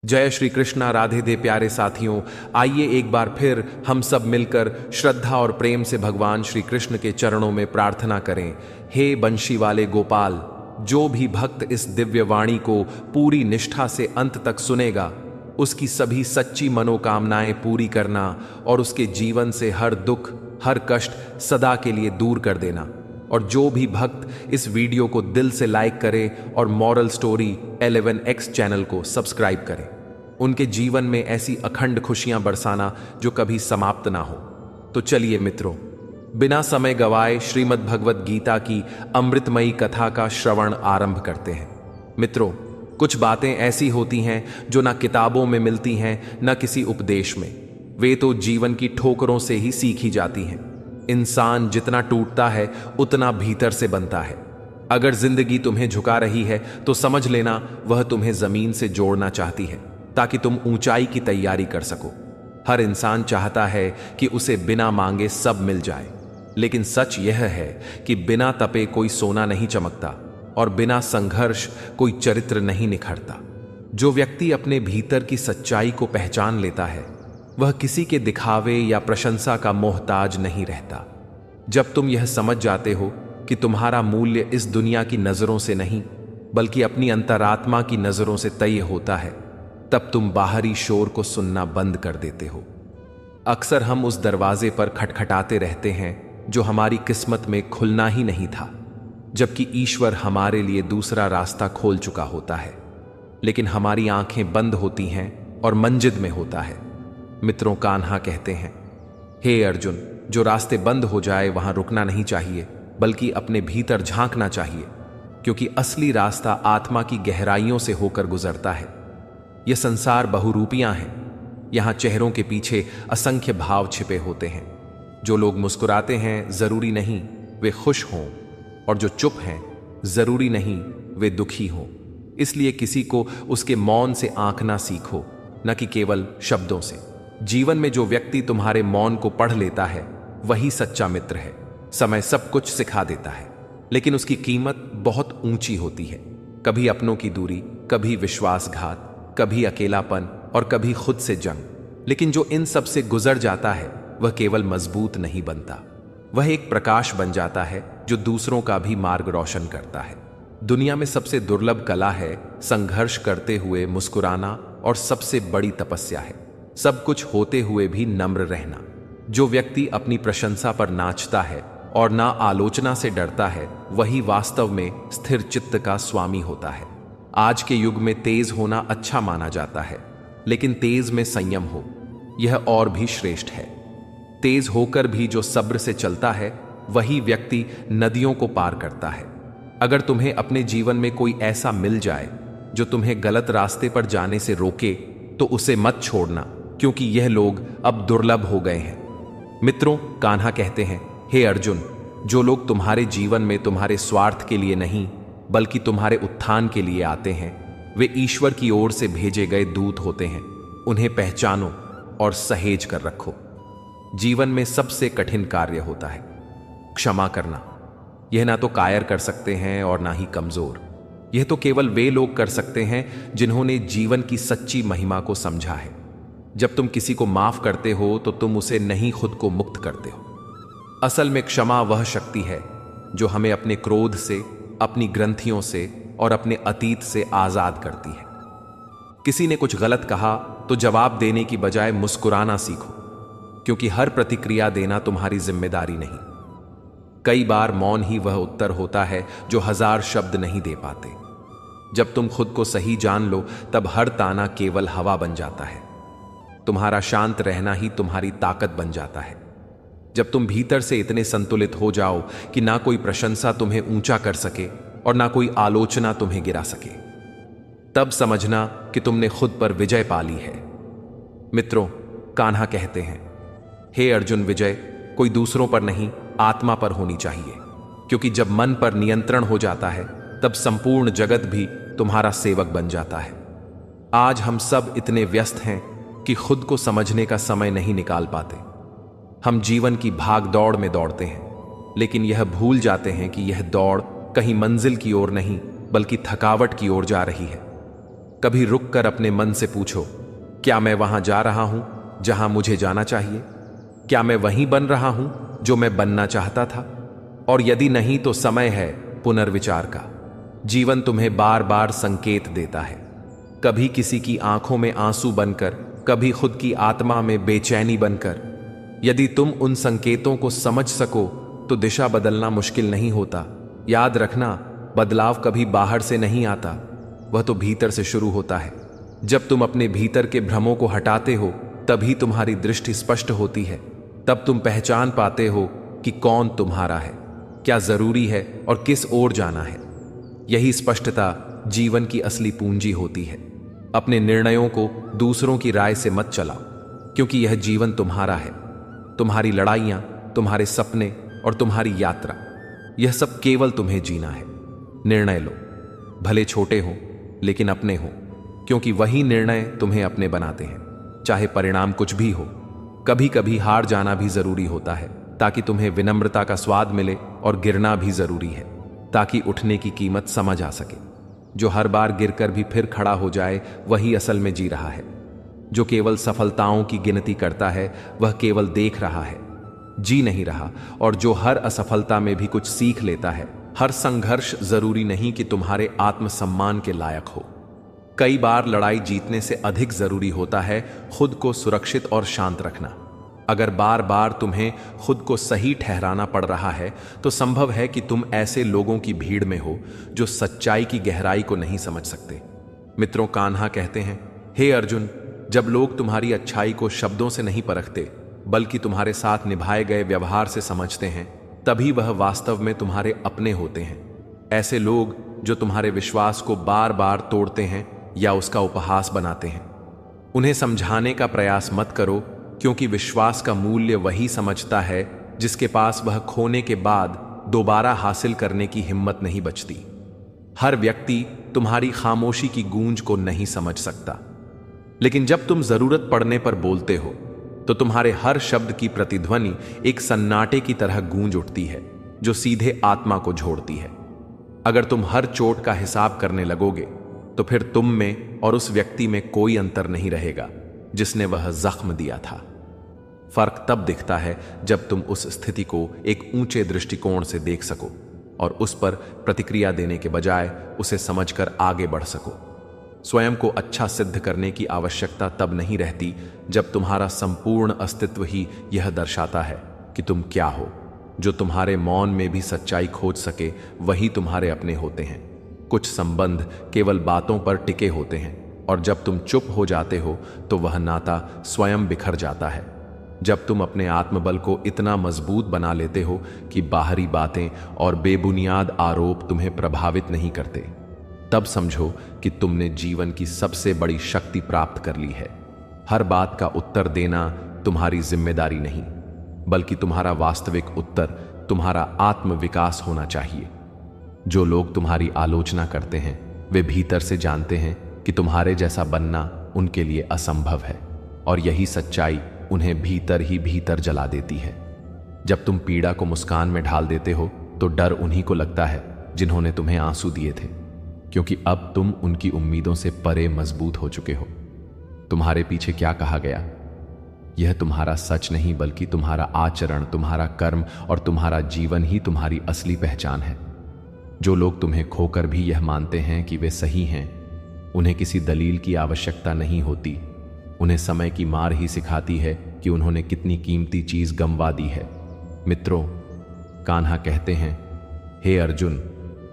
जय श्री कृष्णा। राधे दे प्यारे साथियों, आइए एक बार फिर हम सब मिलकर श्रद्धा और प्रेम से भगवान श्री कृष्ण के चरणों में प्रार्थना करें। हे बंशी वाले गोपाल, जो भी भक्त इस दिव्य वाणी को पूरी निष्ठा से अंत तक सुनेगा, उसकी सभी सच्ची मनोकामनाएं पूरी करना और उसके जीवन से हर दुख हर कष्ट सदा के लिए दूर कर देना। और जो भी भक्त इस वीडियो को दिल से लाइक करे और मॉरल स्टोरी 11x चैनल को सब्सक्राइब करें, उनके जीवन में ऐसी अखंड खुशियां बरसाना जो कभी समाप्त ना हो। तो चलिए मित्रों, बिना समय गवाए श्रीमद् भगवत गीता की अमृतमयी कथा का श्रवण आरंभ करते हैं। मित्रों, कुछ बातें ऐसी होती हैं जो ना किताबों में मिलती हैं न किसी उपदेश में, वे तो जीवन की ठोकरों से ही सीखी जाती हैं। इंसान जितना टूटता है उतना भीतर से बनता है। अगर जिंदगी तुम्हें झुका रही है तो समझ लेना वह तुम्हें जमीन से जोड़ना चाहती है, ताकि तुम ऊंचाई की तैयारी कर सको। हर इंसान चाहता है कि उसे बिना मांगे सब मिल जाए, लेकिन सच यह है कि बिना तपे कोई सोना नहीं चमकता और बिना संघर्ष कोई चरित्र नहीं निखरता। जो व्यक्ति अपने भीतर की सच्चाई को पहचान लेता है, वह किसी के दिखावे या प्रशंसा का मोहताज नहीं रहता। जब तुम यह समझ जाते हो कि तुम्हारा मूल्य इस दुनिया की नजरों से नहीं बल्कि अपनी अंतरात्मा की नजरों से तय होता है, तब तुम बाहरी शोर को सुनना बंद कर देते हो। अक्सर हम उस दरवाजे पर खटखटाते रहते हैं जो हमारी किस्मत में खुलना ही नहीं था, जबकि ईश्वर हमारे लिए दूसरा रास्ता खोल चुका होता है। लेकिन हमारी आंखें बंद होती हैं और मंजिल में होता है। मित्रों, कान्हा कहते हैं, हे अर्जुन, जो रास्ते बंद हो जाए वहां रुकना नहीं चाहिए, बल्कि अपने भीतर झांकना चाहिए, क्योंकि असली रास्ता आत्मा की गहराइयों से होकर गुजरता है। यह संसार बहुरूपियां हैं। यहां चेहरों के पीछे असंख्य भाव छिपे होते हैं। जो लोग मुस्कुराते हैं जरूरी नहीं वे खुश हों, और जो चुप हैं जरूरी नहीं वे दुखी हों। इसलिए किसी को उसके मौन से आंकना सीखो, न कि केवल शब्दों से। जीवन में जो व्यक्ति तुम्हारे मौन को पढ़ लेता है वही सच्चा मित्र है। समय सब कुछ सिखा देता है, लेकिन उसकी कीमत बहुत ऊंची होती है। कभी अपनों की दूरी, कभी विश्वासघात, कभी अकेलापन और कभी खुद से जंग। लेकिन जो इन सब से गुजर जाता है वह केवल मजबूत नहीं बनता, वह एक प्रकाश बन जाता है जो दूसरों का भी मार्ग रोशन करता है। दुनिया में सबसे दुर्लभ कला है संघर्ष करते हुए मुस्कुराना, और सबसे बड़ी तपस्या है सब कुछ होते हुए भी नम्र रहना। जो व्यक्ति अपनी प्रशंसा पर नाचता है और ना आलोचना से डरता है, वही वास्तव में स्थिर चित्त का स्वामी होता है। आज के युग में तेज होना अच्छा माना जाता है, लेकिन तेज में संयम हो यह और भी श्रेष्ठ है। तेज होकर भी जो सब्र से चलता है, वही व्यक्ति नदियों को पार करता है। अगर तुम्हें अपने जीवन में कोई ऐसा मिल जाए जो तुम्हें गलत रास्ते पर जाने से रोके, तो उसे मत छोड़ना, क्योंकि यह लोग अब दुर्लभ हो गए हैं। मित्रों, कान्हा कहते हैं, हे अर्जुन, जो लोग तुम्हारे जीवन में तुम्हारे स्वार्थ के लिए नहीं बल्कि तुम्हारे उत्थान के लिए आते हैं, वे ईश्वर की ओर से भेजे गए दूत होते हैं। उन्हें पहचानो और सहेज कर रखो। जीवन में सबसे कठिन कार्य होता है क्षमा करना। यह ना तो कायर कर सकते हैं और ना ही कमजोर। यह तो केवल वे लोग कर सकते हैं जिन्होंने जीवन की सच्ची महिमा को समझा है। जब तुम किसी को माफ करते हो तो तुम उसे नहीं, खुद को मुक्त करते हो। असल में क्षमा वह शक्ति है जो हमें अपने क्रोध से, अपनी ग्रंथियों से और अपने अतीत से आजाद करती है। किसी ने कुछ गलत कहा तो जवाब देने की बजाय मुस्कुराना सीखो, क्योंकि हर प्रतिक्रिया देना तुम्हारी जिम्मेदारी नहीं। कई बार मौन ही वह उत्तर होता है जो 1000 शब्द नहीं दे पाते। जब तुम खुद को सही जान लो, तब हर ताना केवल हवा बन जाता है। तुम्हारा शांत रहना ही तुम्हारी ताकत बन जाता है। जब तुम भीतर से इतने संतुलित हो जाओ कि ना कोई प्रशंसा तुम्हें ऊंचा कर सके और ना कोई आलोचना तुम्हें गिरा सके, तब समझना कि तुमने खुद पर विजय पा ली है। मित्रों, कान्हा कहते हैं, हे अर्जुन, विजय कोई दूसरों पर नहीं, आत्मा पर होनी चाहिए, क्योंकि जब मन पर नियंत्रण हो जाता है तब संपूर्ण जगत भी तुम्हारा सेवक बन जाता है। आज हम सब इतने व्यस्त हैं कि खुद को समझने का समय नहीं निकाल पाते। हम जीवन की भाग दौड़ में दौड़ते हैं, लेकिन यह भूल जाते हैं कि यह दौड़ कहीं मंजिल की ओर नहीं बल्कि थकावट की ओर जा रही है। कभी रुक कर अपने मन से पूछो, क्या मैं वहां जा रहा हूं जहां मुझे जाना चाहिए? क्या मैं वहीं बन रहा हूं जो मैं बनना चाहता था? और यदि नहीं तो समय है पुनर्विचार का। जीवन तुम्हें बार बार संकेत देता है, कभी किसी की आंखों में आंसू बनकर, कभी खुद की आत्मा में बेचैनी बनकर। यदि तुम उन संकेतों को समझ सको तो दिशा बदलना मुश्किल नहीं होता। याद रखना, बदलाव कभी बाहर से नहीं आता, वह तो भीतर से शुरू होता है। जब तुम अपने भीतर के भ्रमों को हटाते हो तभी तुम्हारी दृष्टि स्पष्ट होती है। तब तुम पहचान पाते हो कि कौन तुम्हारा है, क्या जरूरी है और किस ओर जाना है। यही स्पष्टता जीवन की असली पूंजी होती है। अपने निर्णयों को दूसरों की राय से मत चलाओ, क्योंकि यह जीवन तुम्हारा है। तुम्हारी लड़ाइयां, तुम्हारे सपने और तुम्हारी यात्रा, यह सब केवल तुम्हें जीना है। निर्णय लो, भले छोटे हो लेकिन अपने हो, क्योंकि वही निर्णय तुम्हें अपने बनाते हैं, चाहे परिणाम कुछ भी हो। कभी कभी हार जाना भी जरूरी होता है ताकि तुम्हें विनम्रता का स्वाद मिले, और गिरना भी जरूरी है ताकि उठने की कीमत समझ आ सके। जो हर बार गिरकर भी फिर खड़ा हो जाए वही असल में जी रहा है। जो केवल सफलताओं की गिनती करता है वह केवल देख रहा है, जी नहीं रहा। और जो हर असफलता में भी कुछ सीख लेता है, हर संघर्ष जरूरी नहीं कि तुम्हारे आत्मसम्मान के लायक हो। कई बार लड़ाई जीतने से अधिक जरूरी होता है खुद को सुरक्षित और शांत रखना। अगर बार बार तुम्हें खुद को सही ठहराना पड़ रहा है तो संभव है कि तुम ऐसे लोगों की भीड़ में हो जो सच्चाई की गहराई को नहीं समझ सकते। मित्रों, कान्हा कहते हैं, हे अर्जुन, जब लोग तुम्हारी अच्छाई को शब्दों से नहीं परखते बल्कि तुम्हारे साथ निभाए गए व्यवहार से समझते हैं, तभी वह वास्तव में तुम्हारे अपने होते हैं। ऐसे लोग जो तुम्हारे विश्वास को बार बार तोड़ते हैं या उसका उपहास बनाते हैं, उन्हें समझाने का प्रयास मत करो, क्योंकि विश्वास का मूल्य वही समझता है जिसके पास वह खोने के बाद दोबारा हासिल करने की हिम्मत नहीं बचती। हर व्यक्ति तुम्हारी खामोशी की गूंज को नहीं समझ सकता, लेकिन जब तुम जरूरत पड़ने पर बोलते हो तो तुम्हारे हर शब्द की प्रतिध्वनि एक सन्नाटे की तरह गूंज उठती है जो सीधे आत्मा को झोड़ती है। अगर तुम हर चोट का हिसाब करने लगोगे तो फिर तुम में और उस व्यक्ति में कोई अंतर नहीं रहेगा जिसने वह जख्म दिया था। फर्क तब दिखता है जब तुम उस स्थिति को एक ऊंचे दृष्टिकोण से देख सको और उस पर प्रतिक्रिया देने के बजाय उसे समझकर आगे बढ़ सको। स्वयं को अच्छा सिद्ध करने की आवश्यकता तब नहीं रहती जब तुम्हारा संपूर्ण अस्तित्व ही यह दर्शाता है कि तुम क्या हो। जो तुम्हारे मौन में भी सच्चाई खोज सके वही तुम्हारे अपने होते हैं। कुछ संबंध केवल बातों पर टिके होते हैं, और जब तुम चुप हो जाते हो तो वह नाता स्वयं बिखर जाता है। जब तुम अपने आत्मबल को इतना मजबूत बना लेते हो कि बाहरी बातें और बेबुनियाद आरोप तुम्हें प्रभावित नहीं करते, तब समझो कि तुमने जीवन की सबसे बड़ी शक्ति प्राप्त कर ली है। हर बात का उत्तर देना तुम्हारी जिम्मेदारी नहीं, बल्कि तुम्हारा वास्तविक उत्तर तुम्हारा आत्मविकास होना चाहिए। जो लोग तुम्हारी आलोचना करते हैं वे भीतर से जानते हैं कि तुम्हारे जैसा बनना उनके लिए असंभव है, और यही सच्चाई उन्हें भीतर ही भीतर जला देती है। जब तुम पीड़ा को मुस्कान में ढाल देते हो तो डर उन्हीं को लगता है जिन्होंने तुम्हें आंसू दिए थे, क्योंकि अब तुम उनकी उम्मीदों से परे मजबूत हो चुके हो। तुम्हारे पीछे क्या कहा गया, यह तुम्हारा सच नहीं बल्कि तुम्हारा आचरण, तुम्हारा कर्म और तुम्हारा जीवन ही तुम्हारी असली पहचान है। जो लोग तुम्हें खोकर भी यह मानते हैं कि वे सही हैं, उन्हें किसी दलील की आवश्यकता नहीं होती। उन्हें समय की मार ही सिखाती है कि उन्होंने कितनी कीमती चीज गंवा दी है। मित्रों, कान्हा कहते हैं, हे अर्जुन,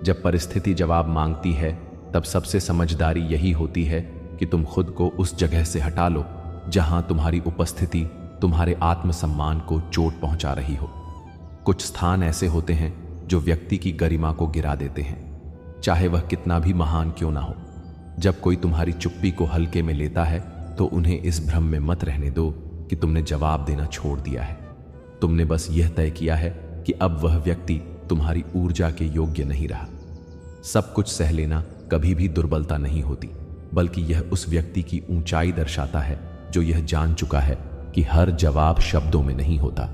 जब परिस्थिति जवाब मांगती है तब सबसे समझदारी यही होती है कि तुम खुद को उस जगह से हटा लो जहां तुम्हारी उपस्थिति तुम्हारे आत्मसम्मान को चोट पहुंचा रही हो। कुछ स्थान ऐसे होते हैं जो व्यक्ति की गरिमा को गिरा देते हैं, चाहे वह कितना भी महान क्यों ना हो। जब कोई तुम्हारी चुप्पी को हल्के में लेता है तो उन्हें इस भ्रम में मत रहने दो कि तुमने जवाब देना छोड़ दिया है। तुमने बस यह तय किया है कि अब वह व्यक्ति तुम्हारी ऊर्जा के योग्य नहीं रहा। सब कुछ सह लेना कभी भी दुर्बलता नहीं होती, बल्कि यह उस व्यक्ति की ऊंचाई दर्शाता है जो यह जान चुका है कि हर जवाब शब्दों में नहीं होता,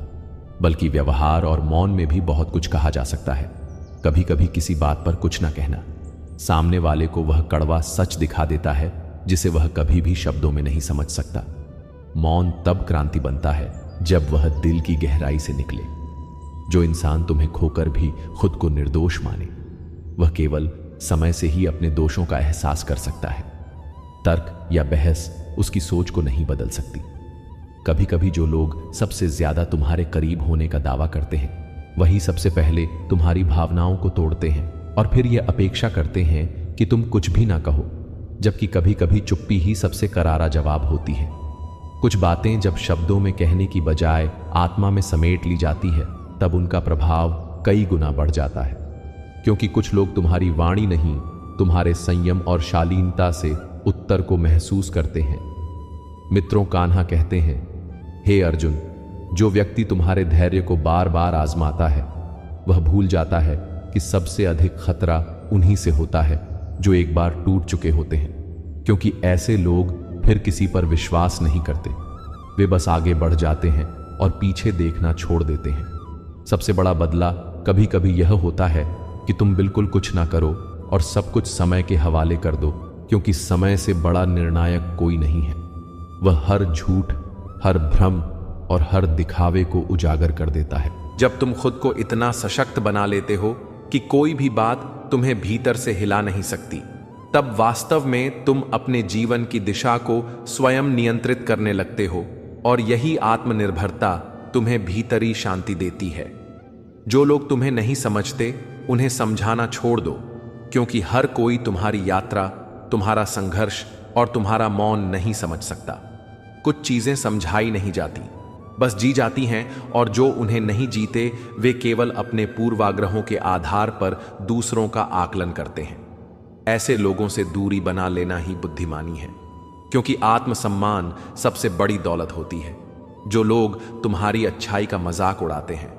बल्कि व्यवहार और मौन में भी बहुत कुछ कहा जा सकता है। कभी कभी किसी बात पर कुछ न कहना सामने वाले को वह कड़वा सच दिखा देता है जिसे वह कभी भी शब्दों में नहीं समझ सकता। मौन तब क्रांति बनता है जब वह दिल की गहराई से निकले। जो इंसान तुम्हें खोकर भी खुद को निर्दोष माने, वह केवल समय से ही अपने दोषों का एहसास कर सकता है। तर्क या बहस उसकी सोच को नहीं बदल सकती। कभी कभी जो लोग सबसे ज्यादा तुम्हारे करीब होने का दावा करते हैं, वही सबसे पहले तुम्हारी भावनाओं को तोड़ते हैं और फिर यह अपेक्षा करते हैं कि तुम कुछ भी ना कहो, जबकि कभी कभी चुप्पी ही सबसे करारा जवाब होती है। कुछ बातें जब शब्दों में कहने की बजाय आत्मा में समेट ली जाती है, तब उनका प्रभाव कई गुना बढ़ जाता है। क्योंकि कुछ लोग तुम्हारी वाणी नहीं, तुम्हारे संयम और शालीनता से उत्तर को महसूस करते हैं। मित्रों, कान्हा कहते हैं, हे अर्जुन, जो व्यक्ति तुम्हारे धैर्य को बार बार आजमाता है, वह भूल जाता है कि सबसे अधिक खतरा उन्हीं से होता है जो एक बार टूट चुके होते हैं। क्योंकि ऐसे लोग फिर किसी पर विश्वास नहीं करते, वे बस आगे बढ़ जाते हैं और पीछे देखना छोड़ देते हैं। सबसे बड़ा बदला कभी कभी यह होता है कि तुम बिल्कुल कुछ ना करो और सब कुछ समय के हवाले कर दो, क्योंकि समय से बड़ा निर्णायक कोई नहीं है। वह हर झूठ, हर भ्रम और हर दिखावे को उजागर कर देता है। जब तुम खुद को इतना सशक्त बना लेते हो कि कोई भी बात तुम्हें भीतर से हिला नहीं सकती, तब वास्तव में तुम अपने जीवन की दिशा को स्वयं नियंत्रित करने लगते हो, और यही आत्मनिर्भरता तुम्हें भीतरी शांति देती है। जो लोग तुम्हें नहीं समझते, उन्हें समझाना छोड़ दो, क्योंकि हर कोई तुम्हारी यात्रा, तुम्हारा संघर्ष और तुम्हारा मौन नहीं समझ सकता। कुछ चीजें समझाई नहीं जाती, बस जी जाती हैं, और जो उन्हें नहीं जीते वे केवल अपने पूर्वाग्रहों के आधार पर दूसरों का आकलन करते हैं। ऐसे लोगों से दूरी बना लेना ही बुद्धिमानी है, क्योंकि आत्मसम्मान सबसे बड़ी दौलत होती है। जो लोग तुम्हारी अच्छाई का मजाक उड़ाते हैं,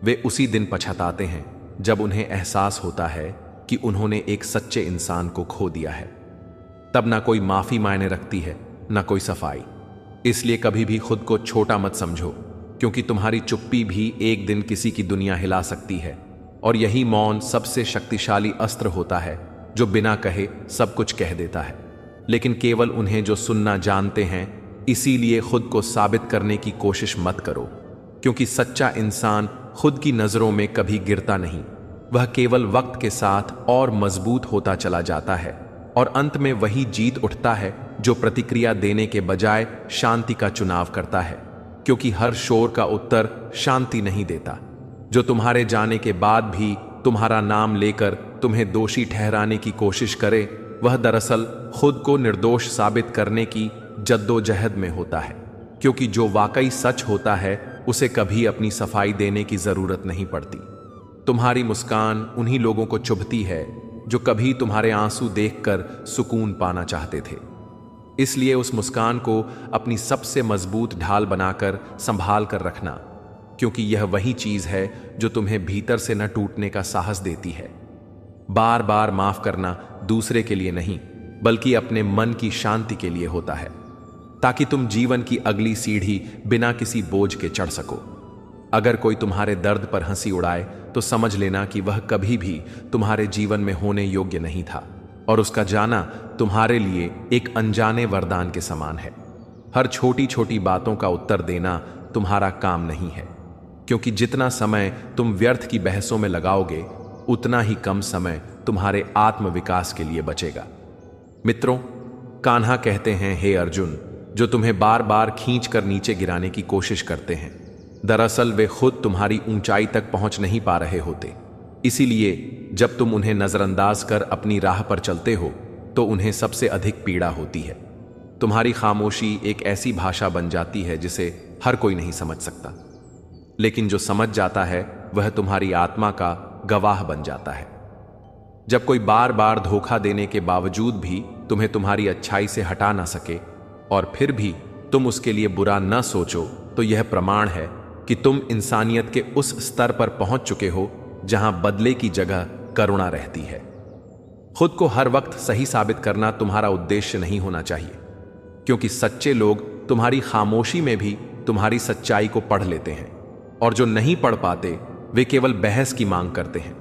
वे उसी दिन पछताते हैं जब उन्हें एहसास होता है कि उन्होंने एक सच्चे इंसान को खो दिया है। तब ना कोई माफी मायने रखती है, ना कोई सफाई। इसलिए कभी भी खुद को छोटा मत समझो, क्योंकि तुम्हारी चुप्पी भी एक दिन किसी की दुनिया हिला सकती है। और यही मौन सबसे शक्तिशाली अस्त्र होता है, जो बिना कहे सब कुछ कह देता है, लेकिन केवल उन्हें जो सुनना जानते हैं। इसीलिए खुद को साबित करने की कोशिश मत करो, क्योंकि सच्चा इंसान खुद की नजरों में कभी गिरता नहीं। वह केवल वक्त के साथ और मजबूत होता चला जाता है, और अंत में वही जीत उठता है जो प्रतिक्रिया देने के बजाय शांति का चुनाव करता है। क्योंकि हर शोर का उत्तर शांति नहीं देता। जो तुम्हारे जाने के बाद भी तुम्हारा नाम लेकर तुम्हें दोषी ठहराने की कोशिश करे, वह दरअसल खुद को निर्दोष साबित करने की जद्दोजहद में होता है। क्योंकि जो वाकई सच होता है, उसे कभी अपनी सफाई देने की जरूरत नहीं पड़ती। तुम्हारी मुस्कान उन्हीं लोगों को चुभती है जो कभी तुम्हारे आंसू देखकर सुकून पाना चाहते थे। इसलिए उस मुस्कान को अपनी सबसे मजबूत ढाल बनाकर संभाल कर रखना, क्योंकि यह वही चीज है जो तुम्हें भीतर से न टूटने का साहस देती है। बार बार माफ करना दूसरे के लिए नहीं, बल्कि अपने मन की शांति के लिए होता है, ताकि तुम जीवन की अगली सीढ़ी बिना किसी बोझ के चढ़ सको। अगर कोई तुम्हारे दर्द पर हंसी उड़ाए, तो समझ लेना कि वह कभी भी तुम्हारे जीवन में होने योग्य नहीं था, और उसका जाना तुम्हारे लिए एक अनजाने वरदान के समान है। हर छोटी छोटी बातों का उत्तर देना तुम्हारा काम नहीं है, क्योंकि जितना समय तुम व्यर्थ की बहसों में लगाओगे, उतना ही कम समय तुम्हारे आत्मविकास के लिए बचेगा। मित्रों, कान्हा कहते हैं, हे अर्जुन, जो तुम्हें बार बार खींच कर नीचे गिराने की कोशिश करते हैं, दरअसल वे खुद तुम्हारी ऊंचाई तक पहुंच नहीं पा रहे होते। इसीलिए जब तुम उन्हें नजरअंदाज कर अपनी राह पर चलते हो, तो उन्हें सबसे अधिक पीड़ा होती है। तुम्हारी खामोशी एक ऐसी भाषा बन जाती है जिसे हर कोई नहीं समझ सकता, लेकिन जो समझ जाता है वह तुम्हारी आत्मा का गवाह बन जाता है। जब कोई बार बार धोखा देने के बावजूद भी तुम्हें तुम्हारी अच्छाई से हटा ना सके, और फिर भी तुम उसके लिए बुरा न सोचो, तो यह प्रमाण है कि तुम इंसानियत के उस स्तर पर पहुंच चुके हो जहां बदले की जगह करुणा रहती है। खुद को हर वक्त सही साबित करना तुम्हारा उद्देश्य नहीं होना चाहिए, क्योंकि सच्चे लोग तुम्हारी खामोशी में भी तुम्हारी सच्चाई को पढ़ लेते हैं, और जो नहीं पढ़ पाते वे केवल बहस की मांग करते हैं।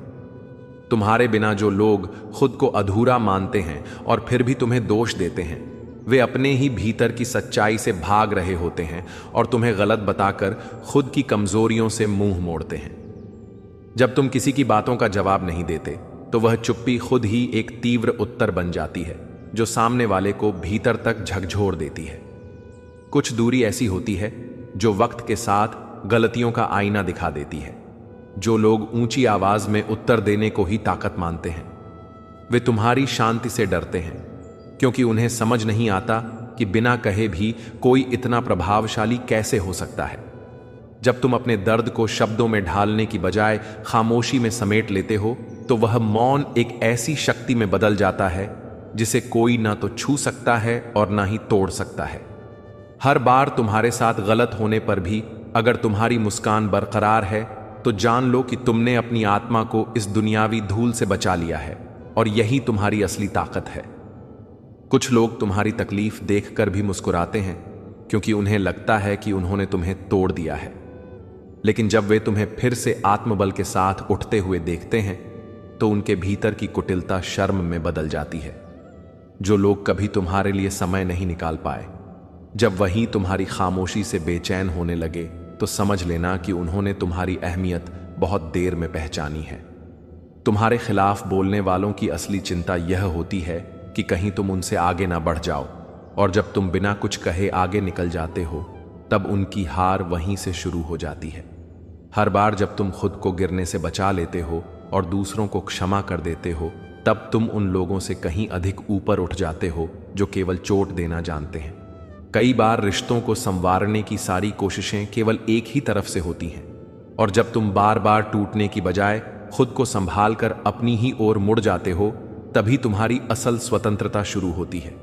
तुम्हारे बिना जो लोग खुद को अधूरा मानते हैं और फिर भी तुम्हें दोष देते हैं, वे अपने ही भीतर की सच्चाई से भाग रहे होते हैं और तुम्हें गलत बताकर खुद की कमजोरियों से मुंह मोड़ते हैं। जब तुम किसी की बातों का जवाब नहीं देते तो वह चुप्पी खुद ही एक तीव्र उत्तर बन जाती है जो सामने वाले को भीतर तक झकझोर देती है। कुछ दूरी ऐसी होती है जो वक्त के साथ गलतियों का आईना दिखा देती है। जो लोग ऊंची आवाज में उत्तर देने को ही ताकत मानते हैं, वे तुम्हारी शांति से डरते हैं, क्योंकि उन्हें समझ नहीं आता कि बिना कहे भी कोई इतना प्रभावशाली कैसे हो सकता है। जब तुम अपने दर्द को शब्दों में ढालने की बजाय खामोशी में समेट लेते हो तो वह मौन एक ऐसी शक्ति में बदल जाता है जिसे कोई ना तो छू सकता है और ना ही तोड़ सकता है। हर बार तुम्हारे साथ गलत होने पर भी अगर तुम्हारी मुस्कान बरकरार है तो जान लो कि तुमने अपनी आत्मा को इस दुनियावी धूल से बचा लिया है और यही तुम्हारी असली ताकत है। कुछ लोग तुम्हारी तकलीफ देखकर भी मुस्कुराते हैं क्योंकि उन्हें लगता है कि उन्होंने तुम्हें तोड़ दिया है, लेकिन जब वे तुम्हें फिर से आत्मबल के साथ उठते हुए देखते हैं तो उनके भीतर की कुटिलता शर्म में बदल जाती है। जो लोग कभी तुम्हारे लिए समय नहीं निकाल पाए, जब वही तुम्हारी खामोशी से बेचैन होने लगे तो समझ लेना कि उन्होंने तुम्हारी अहमियत बहुत देर में पहचानी है। तुम्हारे खिलाफ बोलने वालों की असली चिंता यह होती है कि कहीं तुम उनसे आगे ना बढ़ जाओ, और जब तुम बिना कुछ कहे आगे निकल जाते हो तब उनकी हार वहीं से शुरू हो जाती है। हर बार जब तुम खुद को गिरने से बचा लेते हो और दूसरों को क्षमा कर देते हो, तब तुम उन लोगों से कहीं अधिक ऊपर उठ जाते हो जो केवल चोट देना जानते हैं। कई बार रिश्तों को संवारने की सारी कोशिशें केवल एक ही तरफ से होती हैं, और जब तुम बार बार टूटने की बजाय खुद को संभाल कर अपनी ही ओर मुड़ जाते हो, तभी तुम्हारी असल स्वतंत्रता शुरू होती है।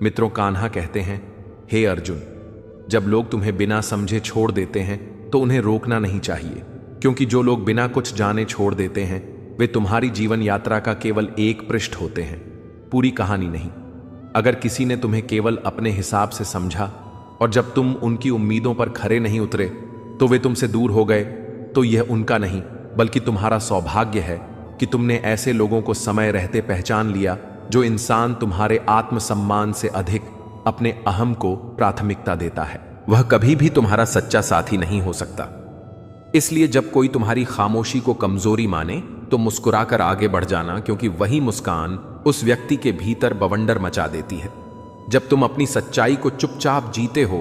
मित्रों, कान्हा कहते हैं, हे अर्जुन, जब लोग तुम्हें बिना समझे छोड़ देते हैं तो उन्हें रोकना नहीं चाहिए, क्योंकि जो लोग बिना कुछ जाने छोड़ देते हैं वे तुम्हारी जीवन यात्रा का केवल एक पृष्ठ होते हैं, पूरी कहानी नहीं। अगर किसी ने तुम्हें केवल अपने हिसाब से समझा और जब तुम उनकी उम्मीदों पर खरे नहीं उतरे तो वे तुमसे दूर हो गए, तो यह उनका नहीं बल्कि तुम्हारा सौभाग्य है कि तुमने ऐसे लोगों को समय रहते पहचान लिया जो इंसान तुम्हारे आत्मसम्मान से अधिक अपने अहम को प्राथमिकता देता है। वह कभी भी तुम्हारा सच्चा साथी नहीं हो सकता। इसलिए जब कोई तुम्हारी खामोशी को कमजोरी माने तो मुस्कुराकर आगे बढ़ जाना, क्योंकि वही मुस्कान उस व्यक्ति के भीतर बवंडर मचा देती है। जब तुम अपनी सच्चाई को चुपचाप जीते हो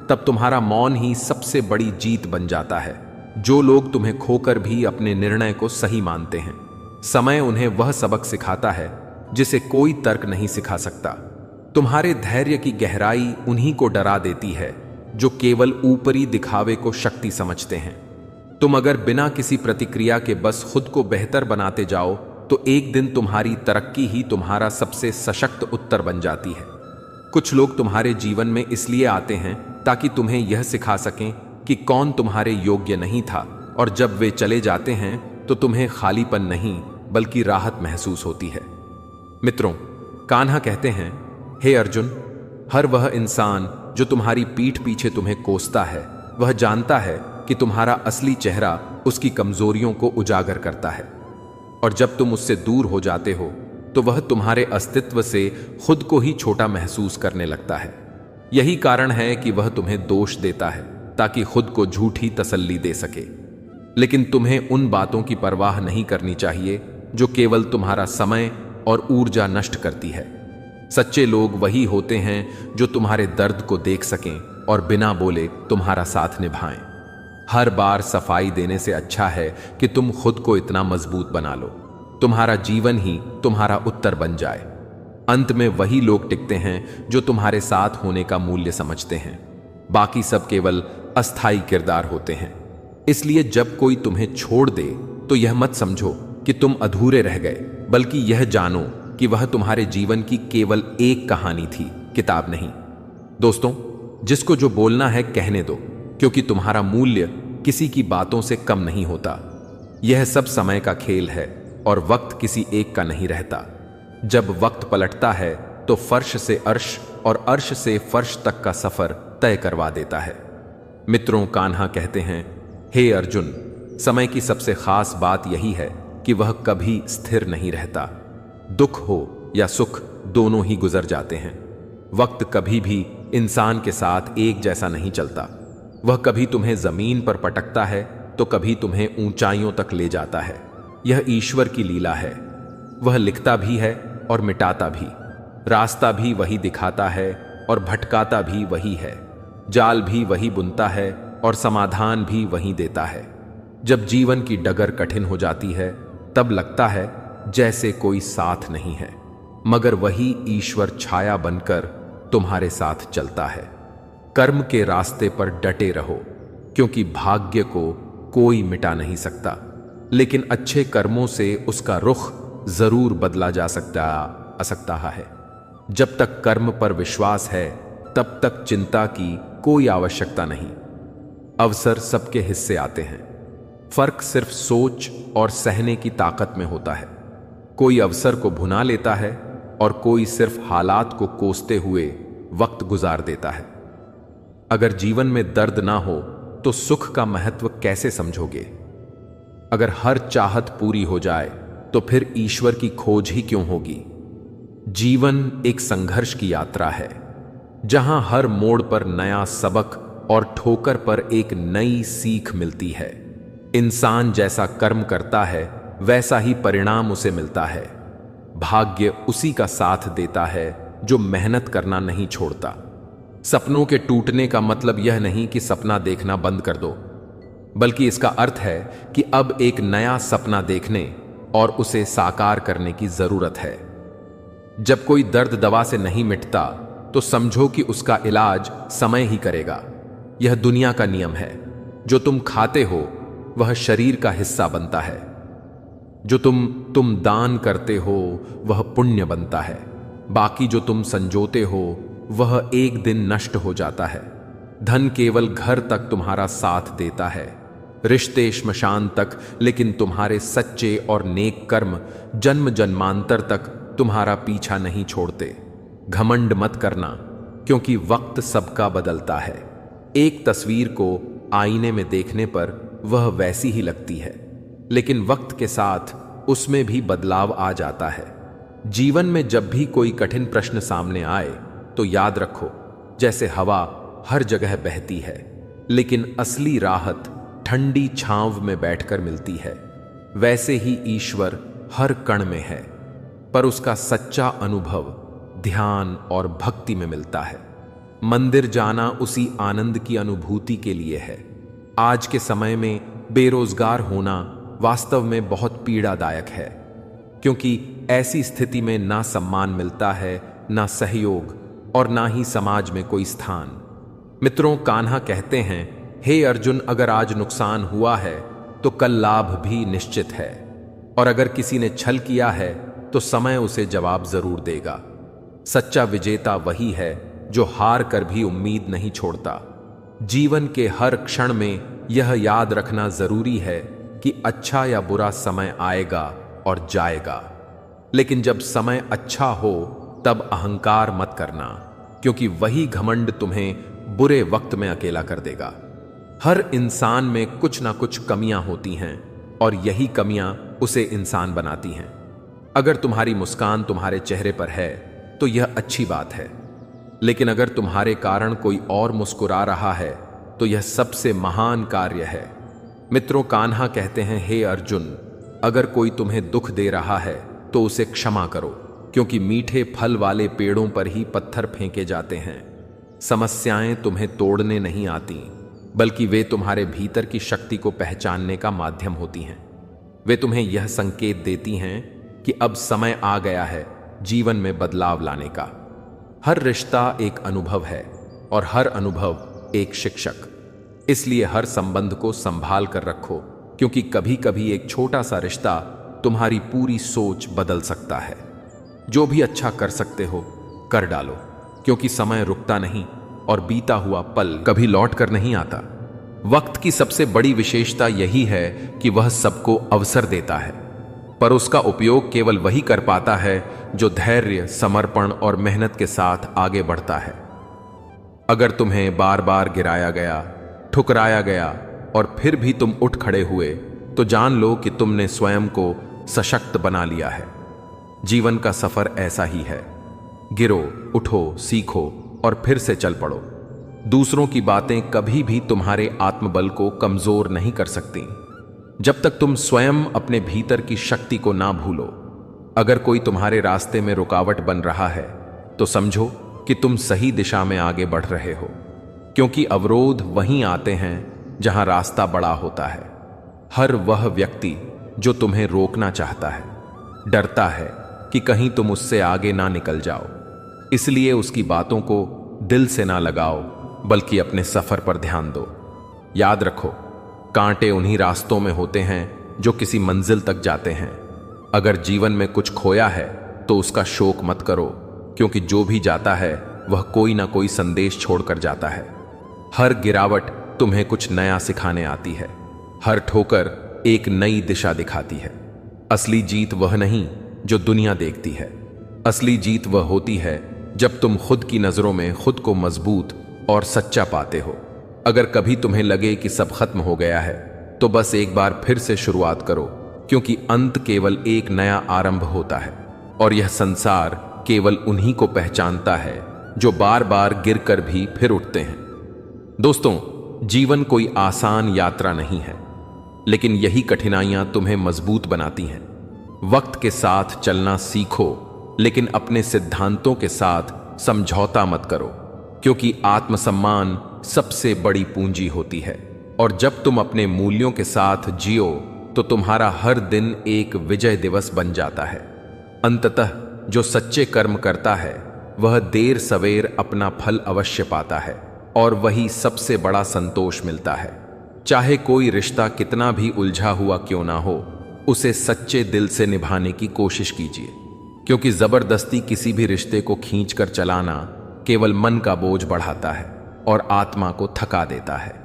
तब तुम्हारा मौन ही सबसे बड़ी जीत बन जाता है। जो लोग तुम्हें खोकर भी अपने निर्णय को सही मानते हैं, समय उन्हें वह सबक सिखाता है जिसे कोई तर्क नहीं सिखा सकता। तुम्हारे धैर्य की गहराई उन्हीं को डरा देती है जो केवल ऊपरी दिखावे को शक्ति समझते हैं। तुम अगर बिना किसी प्रतिक्रिया के बस खुद को बेहतर बनाते जाओ तो एक दिन तुम्हारी तरक्की ही तुम्हारा सबसे सशक्त उत्तर बन जाती है। कुछ लोग तुम्हारे जीवन में इसलिए आते हैं ताकि तुम्हें यह सिखा सकें कि कौन तुम्हारे योग्य नहीं था, और जब वे चले जाते हैं तो तुम्हें खालीपन नहीं बल्कि राहत महसूस होती है। मित्रों, कान्हा कहते हैं, हे अर्जुन, हर वह इंसान जो तुम्हारी पीठ पीछे तुम्हें कोसता है वह जानता है कि तुम्हारा असली चेहरा उसकी कमजोरियों को उजागर करता है, और जब तुम उससे दूर हो जाते हो तो वह तुम्हारे अस्तित्व से खुद को ही छोटा महसूस करने लगता है। यही कारण है कि वह तुम्हें दोष देता है ताकि खुद को झूठी तसल्ली दे सके। लेकिन तुम्हें उन बातों की परवाह नहीं करनी चाहिए जो केवल तुम्हारा समय और ऊर्जा नष्ट करती है। सच्चे लोग वही होते हैं जो तुम्हारे दर्द को देख सकें और बिना बोले तुम्हारा साथ निभाएं। हर बार सफाई देने से अच्छा है कि तुम खुद को इतना मजबूत बना लो, तुम्हारा जीवन ही तुम्हारा उत्तर बन जाए। अंत में वही लोग टिकते हैं जो तुम्हारे साथ होने का मूल्य समझते हैं, बाकी सब केवल अस्थायी किरदार होते हैं। इसलिए जब कोई तुम्हें छोड़ दे तो यह मत समझो कि तुम अधूरे रह गए, बल्कि यह जानो कि वह तुम्हारे जीवन की केवल एक कहानी थी, किताब नहीं। दोस्तों, जिसको जो बोलना है कहने दो, क्योंकि तुम्हारा मूल्य किसी की बातों से कम नहीं होता। यह सब समय का खेल है और वक्त किसी एक का नहीं रहता। जब वक्त पलटता है तो फर्श से अर्श और अर्श से फर्श तक का सफर तय करवा देता है। मित्रों, कान्हा कहते हैं, हे अर्जुन, समय की सबसे खास बात यही है कि वह कभी स्थिर नहीं रहता। दुख हो या सुख, दोनों ही गुजर जाते हैं। वक्त कभी भी इंसान के साथ एक जैसा नहीं चलता। वह कभी तुम्हें जमीन पर पटकता है तो कभी तुम्हें ऊंचाइयों तक ले जाता है। यह ईश्वर की लीला है। वह लिखता भी है और मिटाता भी। रास्ता भी वही दिखाता है और भटकाता भी वही है। जाल भी वही बुनता है और समाधान भी वही देता है। जब जीवन की डगर कठिन हो जाती है तब लगता है जैसे कोई साथ नहीं है, मगर वही ईश्वर छाया बनकर तुम्हारे साथ चलता है। कर्म के रास्ते पर डटे रहो, क्योंकि भाग्य को कोई मिटा नहीं सकता, लेकिन अच्छे कर्मों से उसका रुख जरूर बदला जा सकता है। जब तक कर्म पर विश्वास है तब तक चिंता की कोई आवश्यकता नहीं। अवसर सबके हिस्से आते हैं, फर्क सिर्फ सोच और सहने की ताकत में होता है। कोई अवसर को भुना लेता है और कोई सिर्फ हालात को कोसते हुए वक्त गुजार देता है। अगर जीवन में दर्द ना हो तो सुख का महत्व कैसे समझोगे? अगर हर चाहत पूरी हो जाए तो फिर ईश्वर की खोज ही क्यों होगी? जीवन एक संघर्ष की यात्रा है, जहां हर मोड़ पर नया सबक और ठोकर पर एक नई सीख मिलती है। इंसान जैसा कर्म करता है वैसा ही परिणाम उसे मिलता है। भाग्य उसी का साथ देता है जो मेहनत करना नहीं छोड़ता। सपनों के टूटने का मतलब यह नहीं कि सपना देखना बंद कर दो, बल्कि इसका अर्थ है कि अब एक नया सपना देखने और उसे साकार करने की जरूरत है। जब कोई दर्द दवा से नहीं मिटता तो समझो कि उसका इलाज समय ही करेगा। यह दुनिया का नियम है। जो तुम खाते हो वह शरीर का हिस्सा बनता है। जो तुम दान करते हो वह पुण्य बनता है। बाकी जो तुम संजोते हो वह एक दिन नष्ट हो जाता है। धन केवल घर तक तुम्हारा साथ देता है, रिश्ते श्मशान तक, लेकिन तुम्हारे सच्चे और नेक कर्म जन्म जन्मांतर तक तुम्हारा पीछा नहीं छोड़ते। घमंड मत करना, क्योंकि वक्त सबका बदलता है। एक तस्वीर को आईने में देखने पर वह वैसी ही लगती है, लेकिन वक्त के साथ उसमें भी बदलाव आ जाता है। जीवन में जब भी कोई कठिन प्रश्न सामने आए तो याद रखो, जैसे हवा हर जगह बहती है, लेकिन असली राहत ठंडी छांव में बैठकर मिलती है, वैसे ही ईश्वर हर कण में है, पर उसका सच्चा अनुभव ध्यान और भक्ति में मिलता है। मंदिर जाना उसी आनंद की अनुभूति के लिए है। आज के समय में बेरोजगार होना वास्तव में बहुत पीड़ादायक है, क्योंकि ऐसी स्थिति में ना सम्मान मिलता है, ना सहयोग, और ना ही समाज में कोई स्थान। मित्रों, कान्हा कहते हैं, हे अर्जुन, अगर आज नुकसान हुआ है तो कल लाभ भी निश्चित है, और अगर किसी ने छल किया है तो समय उसे जवाब जरूर देगा। सच्चा विजेता वही है जो हार कर भी उम्मीद नहीं छोड़ता। जीवन के हर क्षण में यह याद रखना जरूरी है कि अच्छा या बुरा समय आएगा और जाएगा, लेकिन जब समय अच्छा हो तब अहंकार मत करना, क्योंकि वही घमंड तुम्हें बुरे वक्त में अकेला कर देगा। हर इंसान में कुछ ना कुछ कमियां होती हैं, और यही कमियां उसे इंसान बनाती हैं। अगर तुम्हारी मुस्कान तुम्हारे चेहरे पर है तो यह अच्छी बात है, लेकिन अगर तुम्हारे कारण कोई और मुस्कुरा रहा है तो यह सबसे महान कार्य है। मित्रों, कान्हा कहते हैं, हे अर्जुन, अगर कोई तुम्हें दुख दे रहा है तो उसे क्षमा करो, क्योंकि मीठे फल वाले पेड़ों पर ही पत्थर फेंके जाते हैं। समस्याएं तुम्हें तोड़ने नहीं आती, बल्कि वे तुम्हारे भीतर की शक्ति को पहचानने का माध्यम होती हैं। वे तुम्हें यह संकेत देती हैं कि अब समय आ गया है जीवन में बदलाव लाने का। हर रिश्ता एक अनुभव है और हर अनुभव एक शिक्षक। इसलिए हर संबंध को संभाल कर रखो, क्योंकि कभी कभी एक छोटा सा रिश्ता तुम्हारी पूरी सोच बदल सकता है। जो भी अच्छा कर सकते हो कर डालो, क्योंकि समय रुकता नहीं और बीता हुआ पल कभी लौट कर नहीं आता। वक्त की सबसे बड़ी विशेषता यही है कि वह सबको अवसर देता है, पर उसका उपयोग केवल वही कर पाता है जो धैर्य, समर्पण और मेहनत के साथ आगे बढ़ता है। अगर तुम्हें बार बार गिराया गया, ठुकराया गया और फिर भी तुम उठ खड़े हुए, तो जान लो कि तुमने स्वयं को सशक्त बना लिया है। जीवन का सफर ऐसा ही है। गिरो, उठो, सीखो और फिर से चल पड़ो। दूसरों की बातें कभी भी तुम्हारे आत्मबल को कमजोर नहीं कर सकती, जब तक तुम स्वयं अपने भीतर की शक्ति को ना भूलो। अगर कोई तुम्हारे रास्ते में रुकावट बन रहा है तो समझो कि तुम सही दिशा में आगे बढ़ रहे हो, क्योंकि अवरोध वहीं आते हैं जहां रास्ता बड़ा होता है। हर वह व्यक्ति जो तुम्हें रोकना चाहता है डरता है कि कहीं तुम उससे आगे ना निकल जाओ, इसलिए उसकी बातों को दिल से ना लगाओ, बल्कि अपने सफर पर ध्यान दो। याद रखो, कांटे उन्हीं रास्तों में होते हैं जो किसी मंजिल तक जाते हैं। अगर जीवन में कुछ खोया है तो उसका शोक मत करो, क्योंकि जो भी जाता है वह कोई ना कोई संदेश छोड़कर जाता है। हर गिरावट तुम्हें कुछ नया सिखाने आती है, हर ठोकर एक नई दिशा दिखाती है। असली जीत वह नहीं जो दुनिया देखती है, असली जीत वह होती है जब तुम खुद की नजरों में खुद को मजबूत और सच्चा पाते हो। अगर कभी तुम्हें लगे कि सब खत्म हो गया है तो बस एक बार फिर से शुरुआत करो, क्योंकि अंत केवल एक नया आरंभ होता है और यह संसार केवल उन्हीं को पहचानता है जो बार बार गिरकर भी फिर उठते हैं। दोस्तों, जीवन कोई आसान यात्रा नहीं है, लेकिन यही कठिनाइयां तुम्हें मजबूत बनाती हैं। वक्त के साथ चलना सीखो, लेकिन अपने सिद्धांतों के साथ समझौता मत करो, क्योंकि आत्मसम्मान सबसे बड़ी पूंजी होती है। और जब तुम अपने मूल्यों के साथ जियो तो तुम्हारा हर दिन एक विजय दिवस बन जाता है। अंततः जो सच्चे कर्म करता है वह देर सवेर अपना फल अवश्य पाता है, और वही सबसे बड़ा संतोष मिलता है। चाहे कोई रिश्ता कितना भी उलझा हुआ क्यों ना हो, उसे सच्चे दिल से निभाने की कोशिश कीजिए, क्योंकि जबरदस्ती किसी भी रिश्ते को खींचकर चलाना केवल मन का बोझ बढ़ाता है और आत्मा को थका देता है।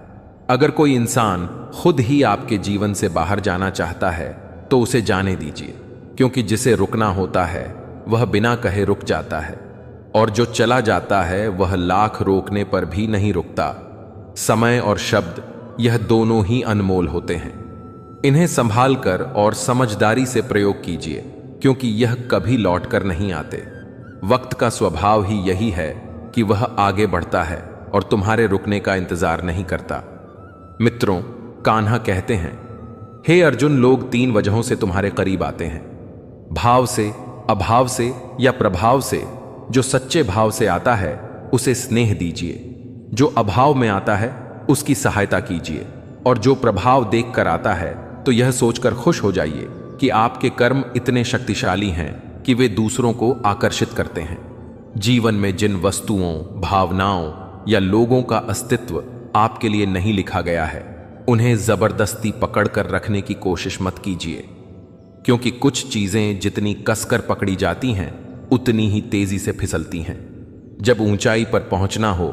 अगर कोई इंसान खुद ही आपके जीवन से बाहर जाना चाहता है तो उसे जाने दीजिए, क्योंकि जिसे रुकना होता है वह बिना कहे रुक जाता है, और जो चला जाता है वह लाख रोकने पर भी नहीं रुकता। समय और शब्द, यह दोनों ही अनमोल होते हैं। इन्हें संभाल कर और समझदारी से प्रयोग कीजिए, क्योंकि यह कभी लौट कर नहीं आते। वक्त का स्वभाव ही यही है कि वह आगे बढ़ता है और तुम्हारे रुकने का इंतजार नहीं करता। मित्रों, कान्हा कहते हैं, हे अर्जुन, लोग 3 वजहों से तुम्हारे करीब आते हैं, भाव से, अभाव से या प्रभाव से। जो सच्चे भाव से आता है उसे स्नेह दीजिए, जो अभाव में आता है उसकी सहायता कीजिए, और जो प्रभाव देखकर आता है तो यह सोचकर खुश हो जाइए कि आपके कर्म इतने शक्तिशाली हैं कि वे दूसरों को आकर्षित करते हैं। जीवन में जिन वस्तुओं, भावनाओं या लोगों का अस्तित्व आपके लिए नहीं लिखा गया है, उन्हें जबरदस्ती पकड़कर रखने की कोशिश मत कीजिए, क्योंकि कुछ चीजें जितनी कसकर पकड़ी जाती हैं उतनी ही तेजी से फिसलती हैं। जब ऊंचाई पर पहुंचना हो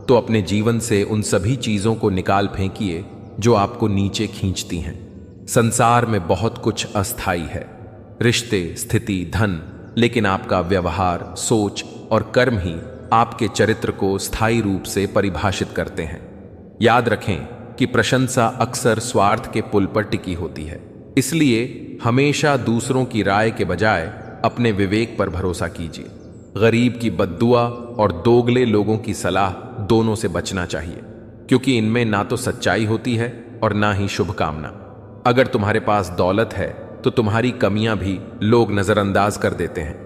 तो अपने जीवन से उन सभी चीजों को निकाल फेंकिए जो आपको नीचे खींचती हैं। संसार में बहुत कुछ अस्थायी है, रिश्ते, स्थिति, धन, लेकिन आपका व्यवहार, सोच और कर्म ही आपके चरित्र को स्थायी रूप से परिभाषित करते हैं। याद रखें कि प्रशंसा अक्सर स्वार्थ के पुल पर टिकी होती है, इसलिए हमेशा दूसरों की राय के बजाय अपने विवेक पर भरोसा कीजिए। गरीब की बद्दुआ और दोगले लोगों की सलाह दोनों से बचना चाहिए, क्योंकि इनमें ना तो सच्चाई होती है और ना ही शुभकामना। अगर तुम्हारे पास दौलत है तो तुम्हारी कमियां भी लोग नजरअंदाज कर देते हैं,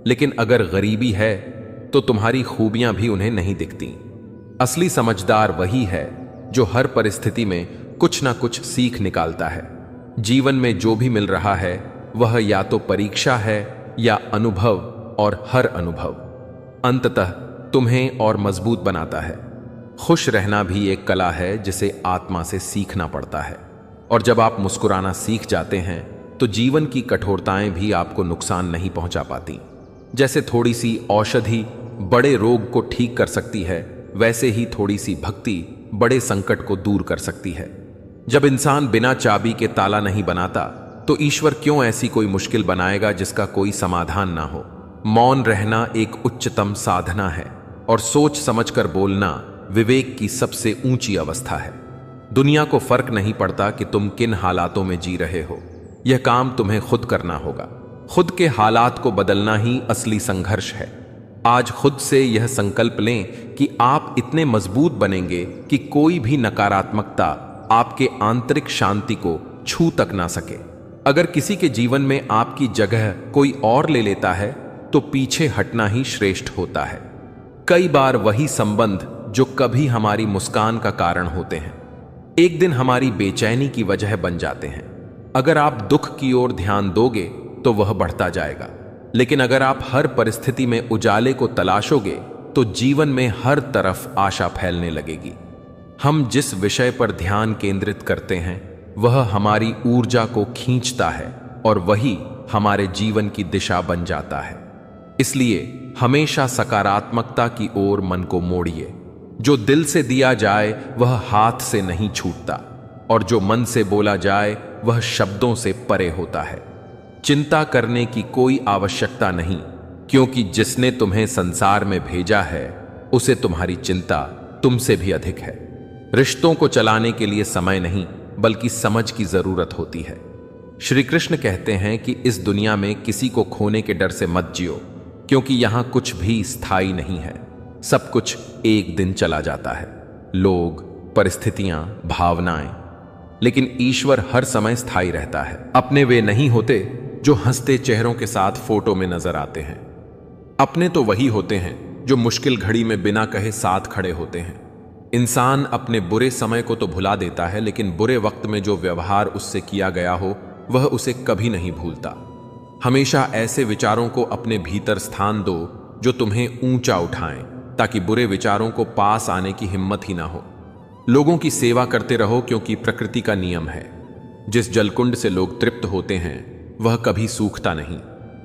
लेकिन अगर गरीबी है तो तुम्हारी खूबियां भी उन्हें नहीं दिखती। असली समझदार वही है जो हर परिस्थिति में कुछ ना कुछ सीख निकालता है। जीवन में जो भी मिल रहा है वह या तो परीक्षा है या अनुभव, और हर अनुभव अंततः तुम्हें और मजबूत बनाता है। खुश रहना भी एक कला है जिसे आत्मा से सीखना पड़ता है, और जब आप मुस्कुराना सीख जाते हैं तो जीवन की कठोरताएं भी आपको नुकसान नहीं पहुंचा पाती। जैसे थोड़ी सी औषधि बड़े रोग को ठीक कर सकती है, वैसे ही थोड़ी सी भक्ति बड़े संकट को दूर कर सकती है। जब इंसान बिना चाबी के ताला नहीं बनाता तो ईश्वर क्यों ऐसी कोई मुश्किल बनाएगा जिसका कोई समाधान ना हो। मौन रहना एक उच्चतम साधना है, और सोच समझकर बोलना विवेक की सबसे ऊंची अवस्था है। दुनिया को फर्क नहीं पड़ता कि तुम किन हालातों में जी रहे हो, यह काम तुम्हें खुद करना होगा। खुद के हालात को बदलना ही असली संघर्ष है। आज खुद से यह संकल्प लें कि आप इतने मजबूत बनेंगे कि कोई भी नकारात्मकता आपके आंतरिक शांति को छू तक ना सके। अगर किसी के जीवन में आपकी जगह कोई और ले लेता है तो पीछे हटना ही श्रेष्ठ होता है। कई बार वही संबंध जो कभी हमारी मुस्कान का कारण होते हैं, एक दिन हमारी बेचैनी की वजह बन जाते हैं। अगर आप दुख की ओर ध्यान दोगे तो वह बढ़ता जाएगा, लेकिन अगर आप हर परिस्थिति में उजाले को तलाशोगे तो जीवन में हर तरफ आशा फैलने लगेगी। हम जिस विषय पर ध्यान केंद्रित करते हैं वह हमारी ऊर्जा को खींचता है और वही हमारे जीवन की दिशा बन जाता है। इसलिए हमेशा सकारात्मकता की ओर मन को मोड़िए। जो दिल से दिया जाए वह हाथ से नहीं छूटता, और जो मन से बोला जाए वह शब्दों से परे होता है। चिंता करने की कोई आवश्यकता नहीं, क्योंकि जिसने तुम्हें संसार में भेजा है उसे तुम्हारी चिंता तुमसे भी अधिक है। रिश्तों को चलाने के लिए समय नहीं बल्कि समझ की जरूरत होती है। श्री कृष्ण कहते हैं कि इस दुनिया में किसी को खोने के डर से मत जियो, क्योंकि यहां कुछ भी स्थायी नहीं है। सब कुछ एक दिन चला जाता है, लोग, परिस्थितियां, भावनाएं, लेकिन ईश्वर हर समय स्थायी रहता है। अपने वे नहीं होते जो हंसते चेहरों के साथ फोटो में नजर आते हैं। अपने तो वही होते हैं जो मुश्किल घड़ी में बिना कहे साथ खड़े होते हैं। इंसान अपने बुरे समय को तो भुला देता है, लेकिन बुरे वक्त में जो व्यवहार उससे किया गया हो वह उसे कभी नहीं भूलता। हमेशा ऐसे विचारों को अपने भीतर स्थान दो जो तुम्हें ऊंचा उठाएं, ताकि बुरे विचारों को पास आने की हिम्मत ही ना हो। लोगों की सेवा करते रहो, क्योंकि प्रकृति का नियम है। जिस जलकुंड से लोग तृप्त होते हैं वह कभी सूखता नहीं।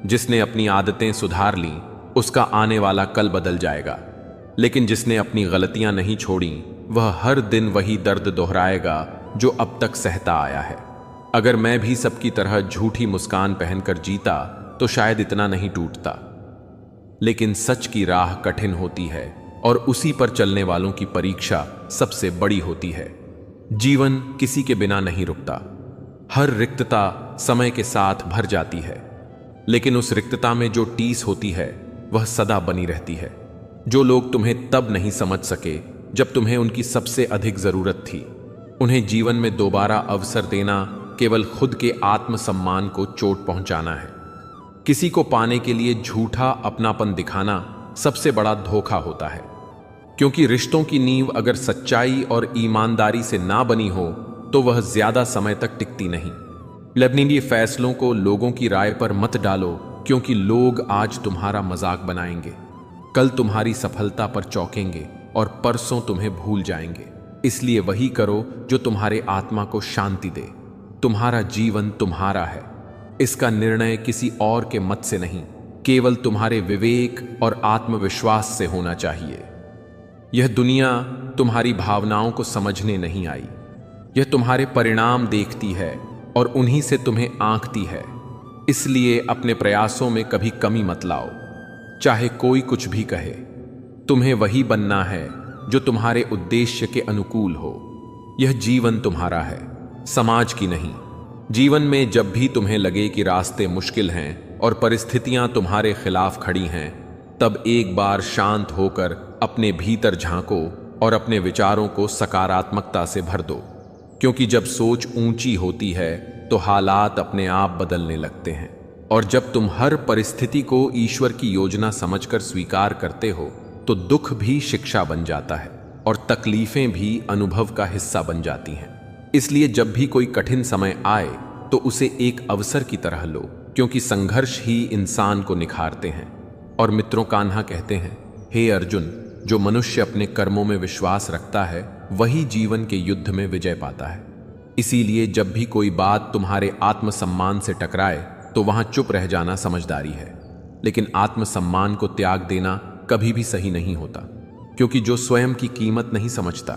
जिसने अपनी आदतें सुधार लीं उसका आने वाला कल बदल जाएगा, लेकिन जिसने अपनी गलतियां नहीं छोड़ी वह हर दिन वही दर्द दोहराएगा जो अब तक सहता आया है। अगर मैं भी सबकी तरह झूठी मुस्कान पहनकर जीता तो शायद इतना नहीं टूटता, लेकिन सच की राह कठिन होती है और उसी पर चलने वालों की परीक्षा सबसे बड़ी होती है। जीवन किसी के बिना नहीं रुकता। हर रिक्तता समय के साथ भर जाती है, लेकिन उस रिक्तता में जो टीस होती है वह सदा बनी रहती है। जो लोग तुम्हें तब नहीं समझ सके जब तुम्हें उनकी सबसे अधिक जरूरत थी, उन्हें जीवन में दोबारा अवसर देना केवल खुद के आत्मसम्मान को चोट पहुंचाना है। किसी को पाने के लिए झूठा अपनापन दिखाना सबसे बड़ा धोखा होता है, क्योंकि रिश्तों की नींव अगर सच्चाई और ईमानदारी से ना बनी हो तो वह ज्यादा समय तक टिकती नहीं। अपने फैसलों को लोगों की राय पर मत डालो, क्योंकि लोग आज तुम्हारा मजाक बनाएंगे, कल तुम्हारी सफलता पर चौंकेंगे और परसों तुम्हें भूल जाएंगे। इसलिए वही करो जो तुम्हारे आत्मा को शांति दे। तुम्हारा जीवन तुम्हारा है, इसका निर्णय किसी और के मत से नहीं, केवल तुम्हारे विवेक और आत्मविश्वास से होना चाहिए। यह दुनिया तुम्हारी भावनाओं को समझने नहीं आई, यह तुम्हारे परिणाम देखती है और उन्हीं से तुम्हें आंकती है। इसलिए अपने प्रयासों में कभी कमी मत लाओ, चाहे कोई कुछ भी कहे। तुम्हें वही बनना है जो तुम्हारे उद्देश्य के अनुकूल हो। यह जीवन तुम्हारा है, समाज की नहीं। जीवन में जब भी तुम्हें लगे कि रास्ते मुश्किल हैं और परिस्थितियां तुम्हारे खिलाफ खड़ी हैं, तब एक बार शांत होकर अपने भीतर झांको और अपने विचारों को सकारात्मकता से भर दो, क्योंकि जब सोच ऊंची होती है तो हालात अपने आप बदलने लगते हैं। और जब तुम हर परिस्थिति को ईश्वर की योजना समझकर स्वीकार करते हो तो दुख भी शिक्षा बन जाता है और तकलीफें भी अनुभव का हिस्सा बन जाती हैं। इसलिए जब भी कोई कठिन समय आए तो उसे एक अवसर की तरह लो, क्योंकि संघर्ष ही इंसान को निखारते हैं। और मित्रों, कान्हा कहते हैं, हे अर्जुन, जो मनुष्य अपने कर्मों में विश्वास रखता है वही जीवन के युद्ध में विजय पाता है। इसीलिए जब भी कोई बात तुम्हारे आत्मसम्मान से टकराए तो वहां चुप रह जाना समझदारी है, लेकिन आत्मसम्मान को त्याग देना कभी भी सही नहीं होता, क्योंकि जो स्वयं की कीमत नहीं समझता,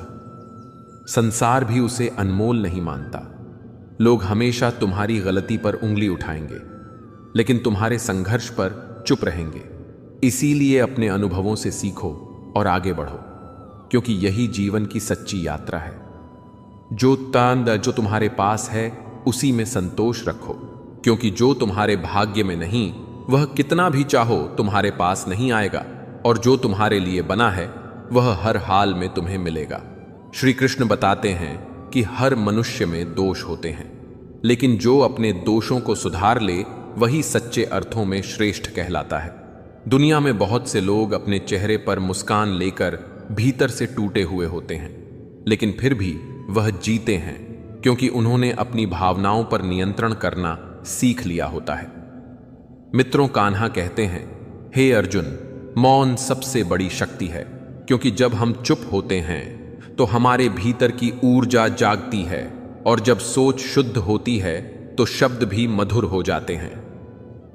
संसार भी उसे अनमोल नहीं मानता। लोग हमेशा तुम्हारी गलती पर उंगली उठाएंगे, लेकिन तुम्हारे संघर्ष पर चुप रहेंगे। इसीलिए अपने अनुभवों से सीखो और आगे बढ़ो, क्योंकि यही जीवन की सच्ची यात्रा है। जो तुम्हारे पास है उसी में संतोष रखो। क्योंकि जो तुम्हारे भाग्य में नहीं वह कितना भी चाहो तुम्हारे पास नहीं आएगा, और जो तुम्हारे लिए बना है वह हर हाल में तुम्हें मिलेगा। श्री कृष्ण बताते हैं कि हर मनुष्य में दोष होते हैं, लेकिन जो अपने दोषों को सुधार ले वही सच्चे अर्थों में श्रेष्ठ कहलाता है। दुनिया में बहुत से लोग अपने चेहरे पर मुस्कान लेकर भीतर से टूटे हुए होते हैं, लेकिन फिर भी वह जीते हैं क्योंकि उन्होंने अपनी भावनाओं पर नियंत्रण करना सीख लिया होता है। मित्रों, कान्हा कहते हैं, हे अर्जुन, मौन सबसे बड़ी शक्ति है, क्योंकि जब हम चुप होते हैं तो हमारे भीतर की ऊर्जा जागती है, और जब सोच शुद्ध होती है तो शब्द भी मधुर हो जाते हैं।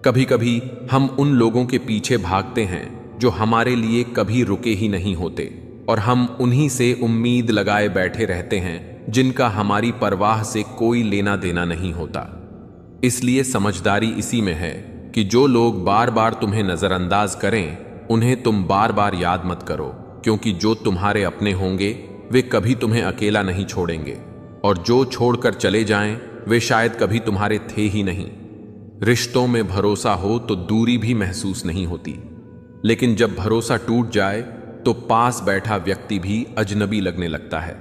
कभी कभी हम उन लोगों के पीछे भागते हैं जो हमारे लिए कभी रुके ही नहीं होते, और हम उन्हीं से उम्मीद लगाए बैठे रहते हैं जिनका हमारी परवाह से कोई लेना देना नहीं होता। इसलिए समझदारी इसी में है कि जो लोग बार बार तुम्हें नजरअंदाज करें उन्हें तुम बार बार याद मत करो, क्योंकि जो तुम्हारे अपने होंगे वे कभी तुम्हें अकेला नहीं छोड़ेंगे, और जो छोड़कर चले जाएं वे शायद कभी तुम्हारे थे ही नहीं। रिश्तों में भरोसा हो तो दूरी भी महसूस नहीं होती, लेकिन जब भरोसा टूट जाए तो पास बैठा व्यक्ति भी अजनबी लगने लगता है।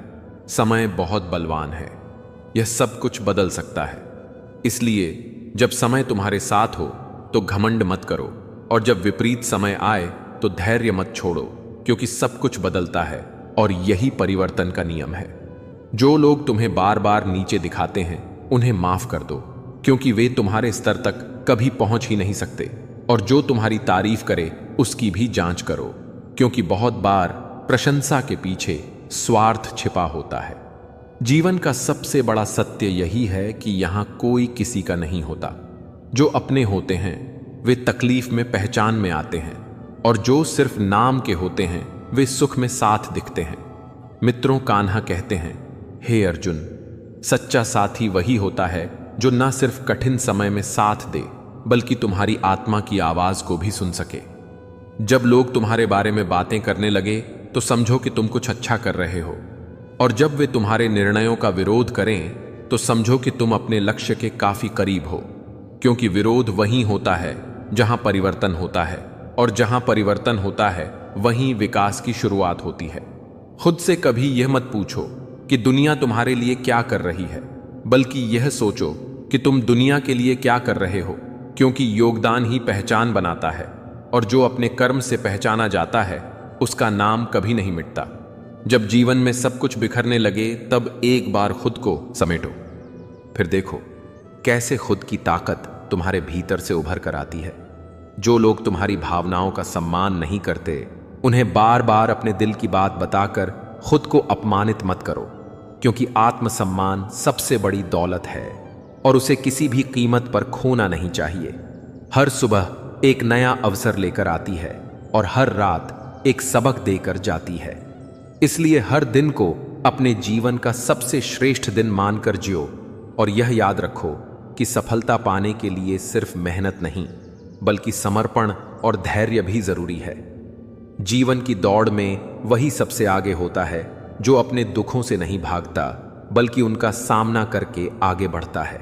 समय बहुत बलवान है, यह सब कुछ बदल सकता है। इसलिए जब समय तुम्हारे साथ हो तो घमंड मत करो, और जब विपरीत समय आए तो धैर्य मत छोड़ो, क्योंकि सब कुछ बदलता है और यही परिवर्तन का नियम है। जो लोग तुम्हें बार बार नीचे दिखाते हैं उन्हें माफ कर दो, क्योंकि वे तुम्हारे स्तर तक कभी पहुंच ही नहीं सकते, और जो तुम्हारी तारीफ करे उसकी भी जांच करो, क्योंकि बहुत बार प्रशंसा के पीछे स्वार्थ छिपा होता है। जीवन का सबसे बड़ा सत्य यही है कि यहां कोई किसी का नहीं होता। जो अपने होते हैं वे तकलीफ में पहचान में आते हैं, और जो सिर्फ नाम के होते हैं वे सुख में साथ दिखते हैं। मित्रों, कान्हा कहते हैं, हे अर्जुन, सच्चा साथी वही होता है जो न सिर्फ कठिन समय में साथ दे बल्कि तुम्हारी आत्मा की आवाज को भी सुन सके। जब लोग तुम्हारे बारे में बातें करने लगे तो समझो कि तुम कुछ अच्छा कर रहे हो, और जब वे तुम्हारे निर्णयों का विरोध करें तो समझो कि तुम अपने लक्ष्य के काफी करीब हो, क्योंकि विरोध वहीं होता है जहां परिवर्तन होता है, और जहां परिवर्तन होता है वहीं विकास की शुरुआत होती है। खुद से कभी यह मत पूछो कि दुनिया तुम्हारे लिए क्या कर रही है, बल्कि यह सोचो कि तुम दुनिया के लिए क्या कर रहे हो, क्योंकि योगदान ही पहचान बनाता है, और जो अपने कर्म से पहचाना जाता है उसका नाम कभी नहीं मिटता। जब जीवन में सब कुछ बिखरने लगे तब एक बार खुद को समेटो, फिर देखो कैसे खुद की ताकत तुम्हारे भीतर से उभर कर आती है। जो लोग तुम्हारी भावनाओं का सम्मान नहीं करते उन्हें बार बार अपने दिल की बात बताकर खुद को अपमानित मत करो, क्योंकि आत्मसम्मान सबसे बड़ी दौलत है और उसे किसी भी कीमत पर खोना नहीं चाहिए। हर सुबह एक नया अवसर लेकर आती है और हर रात एक सबक देकर जाती है। इसलिए हर दिन को अपने जीवन का सबसे श्रेष्ठ दिन मानकर जियो, और यह याद रखो कि सफलता पाने के लिए सिर्फ मेहनत नहीं बल्कि समर्पण और धैर्य भी जरूरी है। जीवन की दौड़ में वही सबसे आगे होता है जो अपने दुखों से नहीं भागता बल्कि उनका सामना करके आगे बढ़ता है।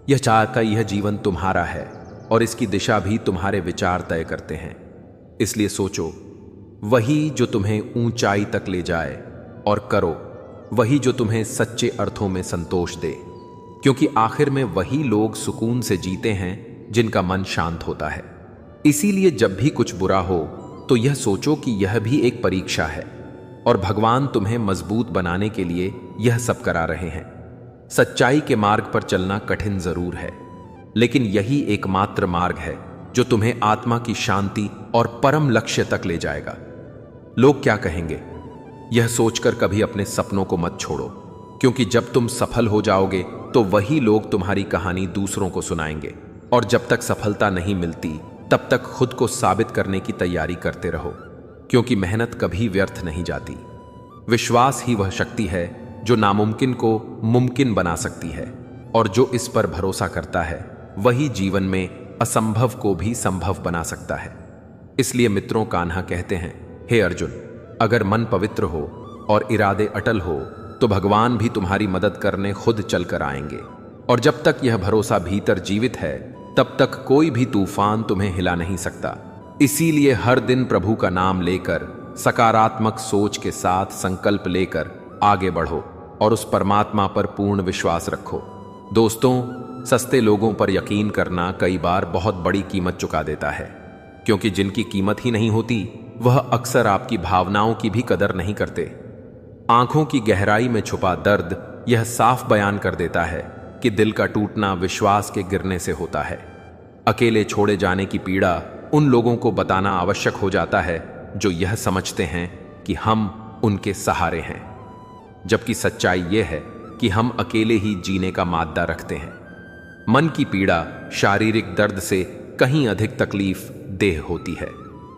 यह चाहता यह जीवन तुम्हारा है और इसकी दिशा भी तुम्हारे विचार तय करते हैं। इसलिए सोचो वही जो तुम्हें ऊंचाई तक ले जाए, और करो वही जो तुम्हें सच्चे अर्थों में संतोष दे, क्योंकि आखिर में वही लोग सुकून से जीते हैं जिनका मन शांत होता है। इसीलिए जब भी कुछ बुरा हो तो यह सोचो कि यह भी एक परीक्षा है और भगवान तुम्हें मजबूत बनाने के लिए यह सब करा रहे हैं। सच्चाई के मार्ग पर चलना कठिन जरूर है, लेकिन यही एकमात्र मार्ग है जो तुम्हें आत्मा की शांति और परम लक्ष्य तक ले जाएगा। लोग क्या कहेंगे, यह सोचकर कभी अपने सपनों को मत छोड़ो, क्योंकि जब तुम सफल हो जाओगे तो वही लोग तुम्हारी कहानी दूसरों को सुनाएंगे, और जब तक सफलता नहीं मिलती तब तक खुद को साबित करने की तैयारी करते रहो, क्योंकि मेहनत कभी व्यर्थ नहीं जाती। विश्वास ही वह शक्ति है जो नामुमकिन को मुमकिन बना सकती है, और जो इस पर भरोसा करता है वही जीवन में असंभव को भी संभव बना सकता है। इसलिए मित्रों, कान्हा कहते हैं, हे अर्जुन, अगर मन पवित्र हो और इरादे अटल हो तो भगवान भी तुम्हारी मदद करने खुद चल कर आएंगे। और जब तक यह भरोसा भीतर जीवित है तब तक कोई भी तूफान तुम्हें हिला नहीं सकता। इसीलिए हर दिन प्रभु का नाम लेकर, सकारात्मक सोच के साथ संकल्प लेकर आगे बढ़ो और उस परमात्मा पर पूर्ण विश्वास रखो। दोस्तों, सस्ते लोगों पर यकीन करना कई बार बहुत बड़ी कीमत चुका देता है, क्योंकि जिनकी कीमत ही नहीं होती वह अक्सर आपकी भावनाओं की भी कदर नहीं करते। आंखों की गहराई में छुपा दर्द यह साफ बयान कर देता है कि दिल का टूटना विश्वास के गिरने से होता है। अकेले छोड़े जाने की पीड़ा उन लोगों को बताना आवश्यक हो जाता है जो यह समझते हैं कि हम उनके सहारे हैं, जबकि सच्चाई यह है कि हम अकेले ही जीने का माद्दा रखते हैं। मन की पीड़ा शारीरिक दर्द से कहीं अधिक तकलीफ देह होती है,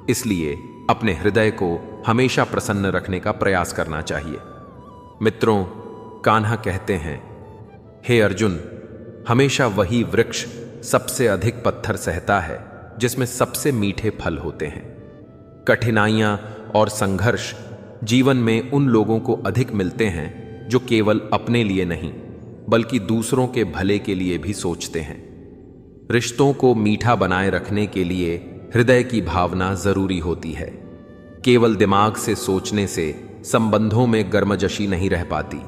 इसलिए अपने हृदय को हमेशा प्रसन्न रखने का प्रयास करना चाहिए। मित्रों, कान्हा कहते हैं, हे अर्जुन, हमेशा वही वृक्ष सबसे अधिक पत्थर सहता है जिसमें सबसे मीठे फल होते हैं। कठिनाइयां और संघर्ष जीवन में उन लोगों को अधिक मिलते हैं जो केवल अपने लिए नहीं बल्कि दूसरों के भले के लिए भी सोचते हैं। रिश्तों को मीठा बनाए रखने के लिए हृदय की भावना जरूरी होती है। केवल दिमाग से सोचने से संबंधों में गर्मजशी नहीं रह पाती।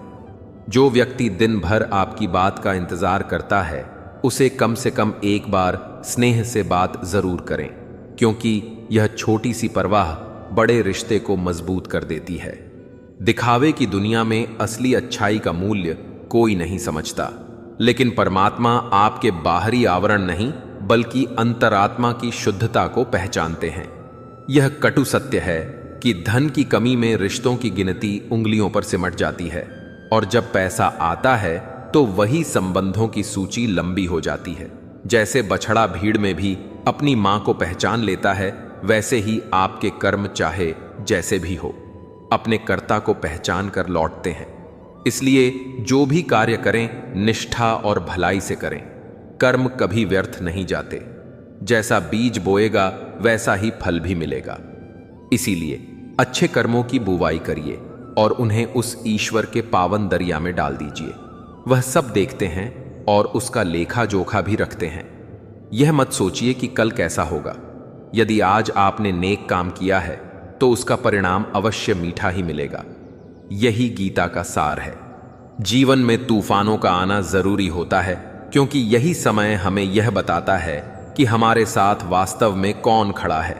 जो व्यक्ति दिन भर आपकी बात का इंतजार करता है उसे कम से कम एक बार स्नेह से बात जरूर करें, क्योंकि यह छोटी सी परवाह बड़े रिश्ते को मजबूत कर देती है। दिखावे की दुनिया में असली अच्छाई का मूल्य कोई नहीं समझता, लेकिन परमात्मा आपके बाहरी आवरण नहीं बल्कि अंतरात्मा की शुद्धता को पहचानते हैं। यह कटु सत्य है कि धन की कमी में रिश्तों की गिनती उंगलियों पर सिमट जाती है, और जब पैसा आता है तो वही संबंधों की सूची लंबी हो जाती है। जैसे बछड़ा भीड़ में भी अपनी मां को पहचान लेता है, वैसे ही आपके कर्म चाहे जैसे भी हो अपने कर्ता को पहचान कर लौटते हैं। इसलिए जो भी कार्य करें निष्ठा और भलाई से करें। कर्म कभी व्यर्थ नहीं जाते। जैसा बीज बोएगा वैसा ही फल भी मिलेगा। इसीलिए अच्छे कर्मों की बुवाई करिए और उन्हें उस ईश्वर के पावन दरिया में डाल दीजिए। वह सब देखते हैं और उसका लेखा जोखा भी रखते हैं। यह मत सोचिए कि कल कैसा होगा। यदि आज आपने नेक काम किया है तो उसका परिणाम अवश्य मीठा ही मिलेगा। यही गीता का सार है। जीवन में तूफानों का आना जरूरी होता है, क्योंकि यही समय हमें यह बताता है कि हमारे साथ वास्तव में कौन खड़ा है।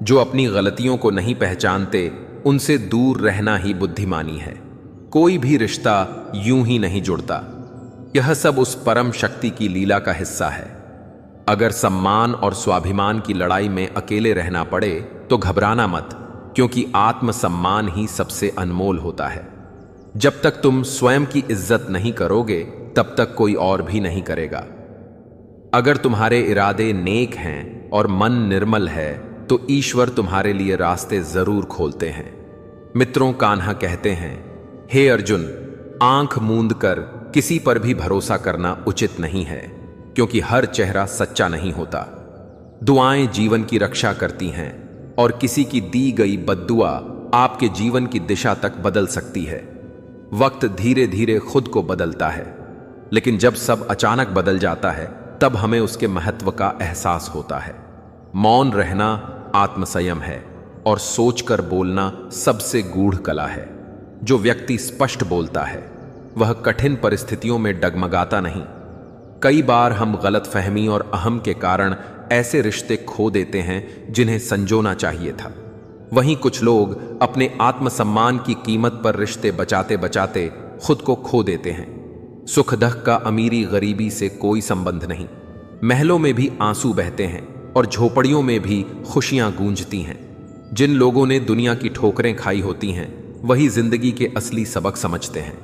जो अपनी गलतियों को नहीं पहचानते उनसे दूर रहना ही बुद्धिमानी है। कोई भी रिश्ता यूं ही नहीं जुड़ता। यह सब उस परम शक्ति की लीला का हिस्सा है। अगर सम्मान और स्वाभिमान की लड़ाई में अकेले रहना पड़े तो घबराना मत, क्योंकि आत्मसम्मान ही सबसे अनमोल होता है। जब तक तुम स्वयं की इज्जत नहीं करोगे तब तक कोई और भी नहीं करेगा। अगर तुम्हारे इरादे नेक हैं और मन निर्मल है तो ईश्वर तुम्हारे लिए रास्ते जरूर खोलते हैं। मित्रों, कान्हा कहते हैं, हे अर्जुन, आंख मूंद कर किसी पर भी भरोसा करना उचित नहीं है, क्योंकि हर चेहरा सच्चा नहीं होता। दुआएं जीवन की रक्षा करती हैं और किसी की दी गई बद्दुआ आपके जीवन की दिशा तक बदल सकती है। वक्त धीरे धीरे खुद को बदलता है, लेकिन जब सब अचानक बदल जाता है तब हमें उसके महत्व का एहसास होता है। मौन रहना आत्मसंयम है और सोचकर बोलना सबसे गूढ़ कला है। जो व्यक्ति स्पष्ट बोलता है वह कठिन परिस्थितियों में डगमगाता नहीं। कई बार हम गलतफहमी और अहम के कारण ऐसे रिश्ते खो देते हैं जिन्हें संजोना चाहिए था। वहीं कुछ लोग अपने आत्मसम्मान की कीमत पर रिश्ते बचाते बचाते खुद को खो देते हैं। सुख दुख का अमीरी गरीबी से कोई संबंध नहीं। महलों में भी आंसू बहते हैं और झोपड़ियों में भी खुशियां गूंजती हैं। जिन लोगों ने दुनिया की ठोकरें खाई होती हैं वही जिंदगी के असली सबक समझते हैं।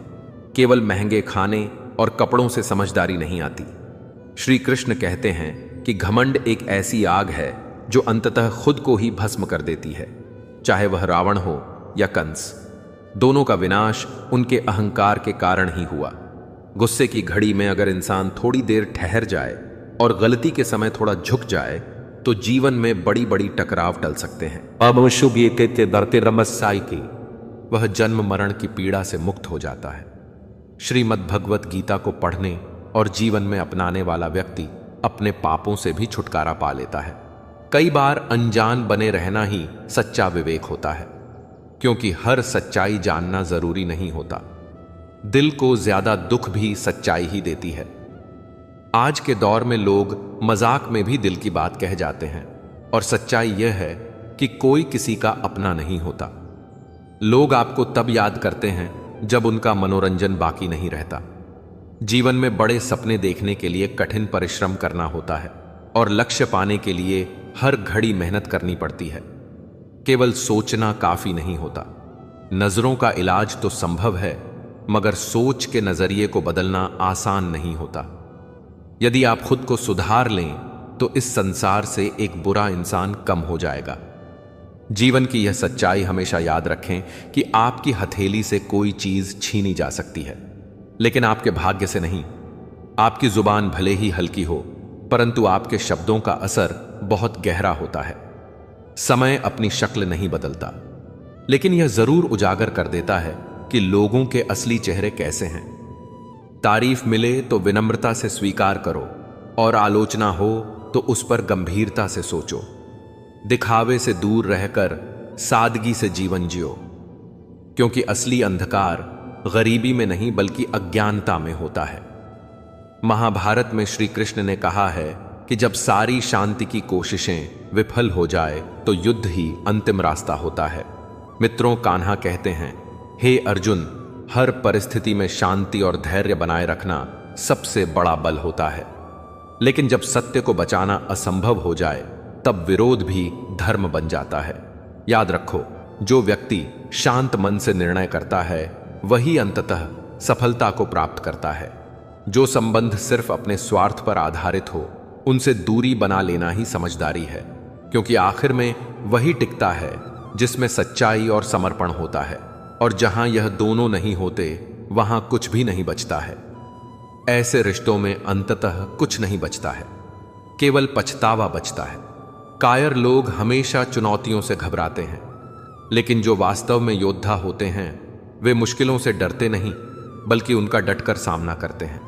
केवल महंगे खाने और कपड़ों से समझदारी नहीं आती। श्री कृष्ण कहते हैं कि घमंड एक ऐसी आग है जो अंततः खुद को ही भस्म कर देती है, चाहे वह रावण हो या कंस। दोनों का विनाश उनके अहंकार के कारण ही हुआ। गुस्से की घड़ी में अगर इंसान थोड़ी देर ठहर जाए और गलती के समय थोड़ा झुक जाए तो जीवन में बड़ी बड़ी टकराव टल सकते हैं। वह जन्म मरण की पीड़ा से मुक्त हो जाता है। श्रीमद् भगवत गीता को पढ़ने और जीवन में अपनाने वाला व्यक्ति अपने पापों से भी छुटकारा पा लेता है। कई बार अनजान बने रहना ही सच्चा विवेक होता है, क्योंकि हर सच्चाई जानना जरूरी नहीं होता। दिल को ज्यादा दुख भी सच्चाई ही देती है। आज के दौर में लोग मजाक में भी दिल की बात कह जाते हैं, और सच्चाई यह है कि कोई किसी का अपना नहीं होता। लोग आपको तब याद करते हैं जब उनका मनोरंजन बाकी नहीं रहता। जीवन में बड़े सपने देखने के लिए कठिन परिश्रम करना होता है, और लक्ष्य पाने के लिए हर घड़ी मेहनत करनी पड़ती है। केवल सोचना काफी नहीं होता। नजरों का इलाज तो संभव है, मगर सोच के नजरिए को बदलना आसान नहीं होता। यदि आप खुद को सुधार लें तो इस संसार से एक बुरा इंसान कम हो जाएगा। जीवन की यह सच्चाई हमेशा याद रखें कि आपकी हथेली से कोई चीज छीनी जा सकती है, लेकिन आपके भाग्य से नहीं। आपकी जुबान भले ही हल्की हो, परंतु आपके शब्दों का असर बहुत गहरा होता है। समय अपनी शक्ल नहीं बदलता, लेकिन यह जरूर उजागर कर देता है कि लोगों के असली चेहरे कैसे हैं। तारीफ मिले तो विनम्रता से स्वीकार करो, और आलोचना हो तो उस पर गंभीरता से सोचो। दिखावे से दूर रहकर सादगी से जीवन जियो, क्योंकि असली अंधकार गरीबी में नहीं बल्कि अज्ञानता में होता है। महाभारत में श्री कृष्ण ने कहा है कि जब सारी शांति की कोशिशें विफल हो जाए तो युद्ध ही अंतिम रास्ता होता है। मित्रों, कान्हा कहते हैं, हे अर्जुन, हर परिस्थिति में शांति और धैर्य बनाए रखना सबसे बड़ा बल होता है। लेकिन जब सत्य को बचाना असंभव हो जाए तब विरोध भी धर्म बन जाता है। याद रखो, जो व्यक्ति शांत मन से निर्णय करता है वही अंततः सफलता को प्राप्त करता है। जो संबंध सिर्फ अपने स्वार्थ पर आधारित हो, उनसे दूरी बना लेना ही समझदारी है, क्योंकि आखिर में वही टिकता है जिसमें सच्चाई और समर्पण होता है, और जहां यह दोनों नहीं होते वहां कुछ भी नहीं बचता है। ऐसे रिश्तों में अंततः कुछ नहीं बचता है, केवल पछतावा बचता है। कायर लोग हमेशा चुनौतियों से घबराते हैं, लेकिन जो वास्तव में योद्धा होते हैं वे मुश्किलों से डरते नहीं बल्कि उनका डटकर सामना करते हैं।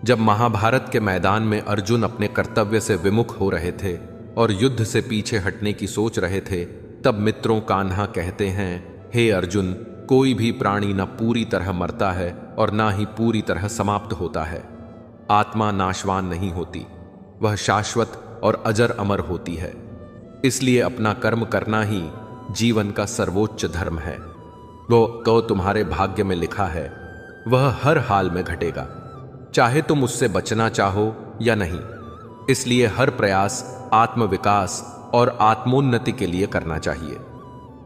जब महाभारत के मैदान में अर्जुन अपने कर्तव्य से विमुख हो रहे थे और युद्ध से पीछे हटने की सोच रहे थे, तब मित्रों कान्हा कहते हैं, हे अर्जुन, कोई भी प्राणी न पूरी तरह मरता है और ना ही पूरी तरह समाप्त होता है। आत्मा नाशवान नहीं होती, वह शाश्वत और अजर अमर होती है। इसलिए अपना कर्म करना ही जीवन का सर्वोच्च धर्म है। वो तो तुम्हारे भाग्य में लिखा है, वह हर हाल में घटेगा, चाहे तुम उससे बचना चाहो या नहीं। इसलिए हर प्रयास आत्मविकास और आत्मोन्नति के लिए करना चाहिए।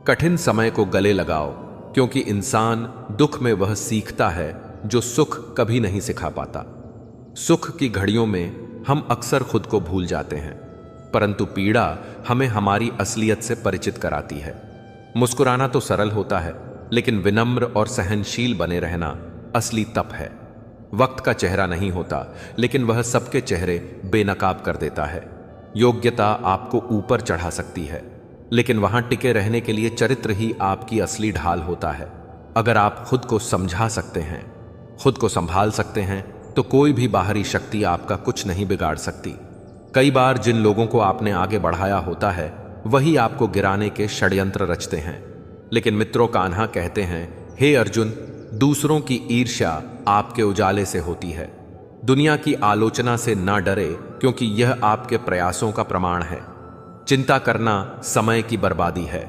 कठिन समय को गले लगाओ, क्योंकि इंसान दुख में वह सीखता है जो सुख कभी नहीं सिखा पाता। सुख की घड़ियों में हम अक्सर खुद को भूल जाते हैं, परंतु पीड़ा हमें हमारी असलियत से परिचित कराती है। मुस्कुराना तो सरल होता है, लेकिन विनम्र और सहनशील बने रहना असली तप है। वक्त का चेहरा नहीं होता, लेकिन वह सबके चेहरे बेनकाब कर देता है। योग्यता आपको ऊपर चढ़ा सकती है, लेकिन वहां टिके रहने के लिए चरित्र ही आपकी असली ढाल होता है। अगर आप खुद को समझा सकते हैं, खुद को संभाल सकते हैं, तो कोई भी बाहरी शक्ति आपका कुछ नहीं बिगाड़ सकती। कई बार जिन लोगों को आपने आगे बढ़ाया होता है वही आपको गिराने के षड्यंत्र रचते हैं। लेकिन मित्रों, कान्हा कहते हैं, हे अर्जुन, दूसरों की ईर्ष्या आपके उजाले से होती है। दुनिया की आलोचना से ना डरे, क्योंकि यह आपके प्रयासों का प्रमाण है। चिंता करना समय की बर्बादी है।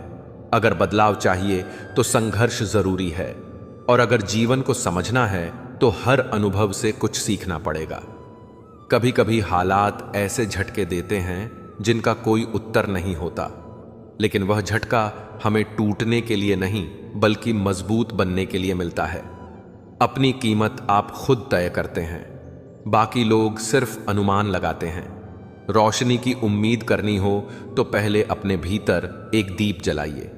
अगर बदलाव चाहिए तो संघर्ष जरूरी है, और अगर जीवन को समझना है तो हर अनुभव से कुछ सीखना पड़ेगा। कभी कभी हालात ऐसे झटके देते हैं जिनका कोई उत्तर नहीं होता, लेकिन वह झटका हमें टूटने के लिए नहीं बल्कि मजबूत बनने के लिए मिलता है। अपनी कीमत आप खुद तय करते हैं, बाकी लोग सिर्फ अनुमान लगाते हैं। रोशनी की उम्मीद करनी हो तो पहले अपने भीतर एक दीप जलाइए।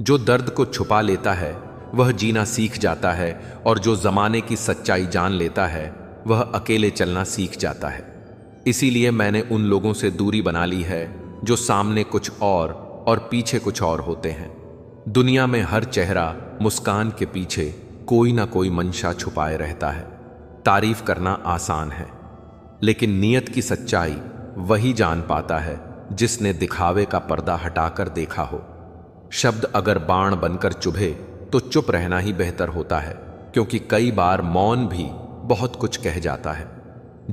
जो दर्द को छुपा लेता है वह जीना सीख जाता है, और जो जमाने की सच्चाई जान लेता है वह अकेले चलना सीख जाता है। इसीलिए मैंने उन लोगों से दूरी बना ली है जो सामने कुछ और पीछे कुछ और होते हैं। दुनिया में हर चेहरा, मुस्कान के पीछे कोई ना कोई मंशा छुपाए रहता है। तारीफ करना आसान है, लेकिन नियत की सच्चाई वही जान पाता है जिसने दिखावे का पर्दा हटाकर देखा हो। शब्द अगर बाण बनकर चुभे तो चुप रहना ही बेहतर होता है, क्योंकि कई बार मौन भी बहुत कुछ कह जाता है।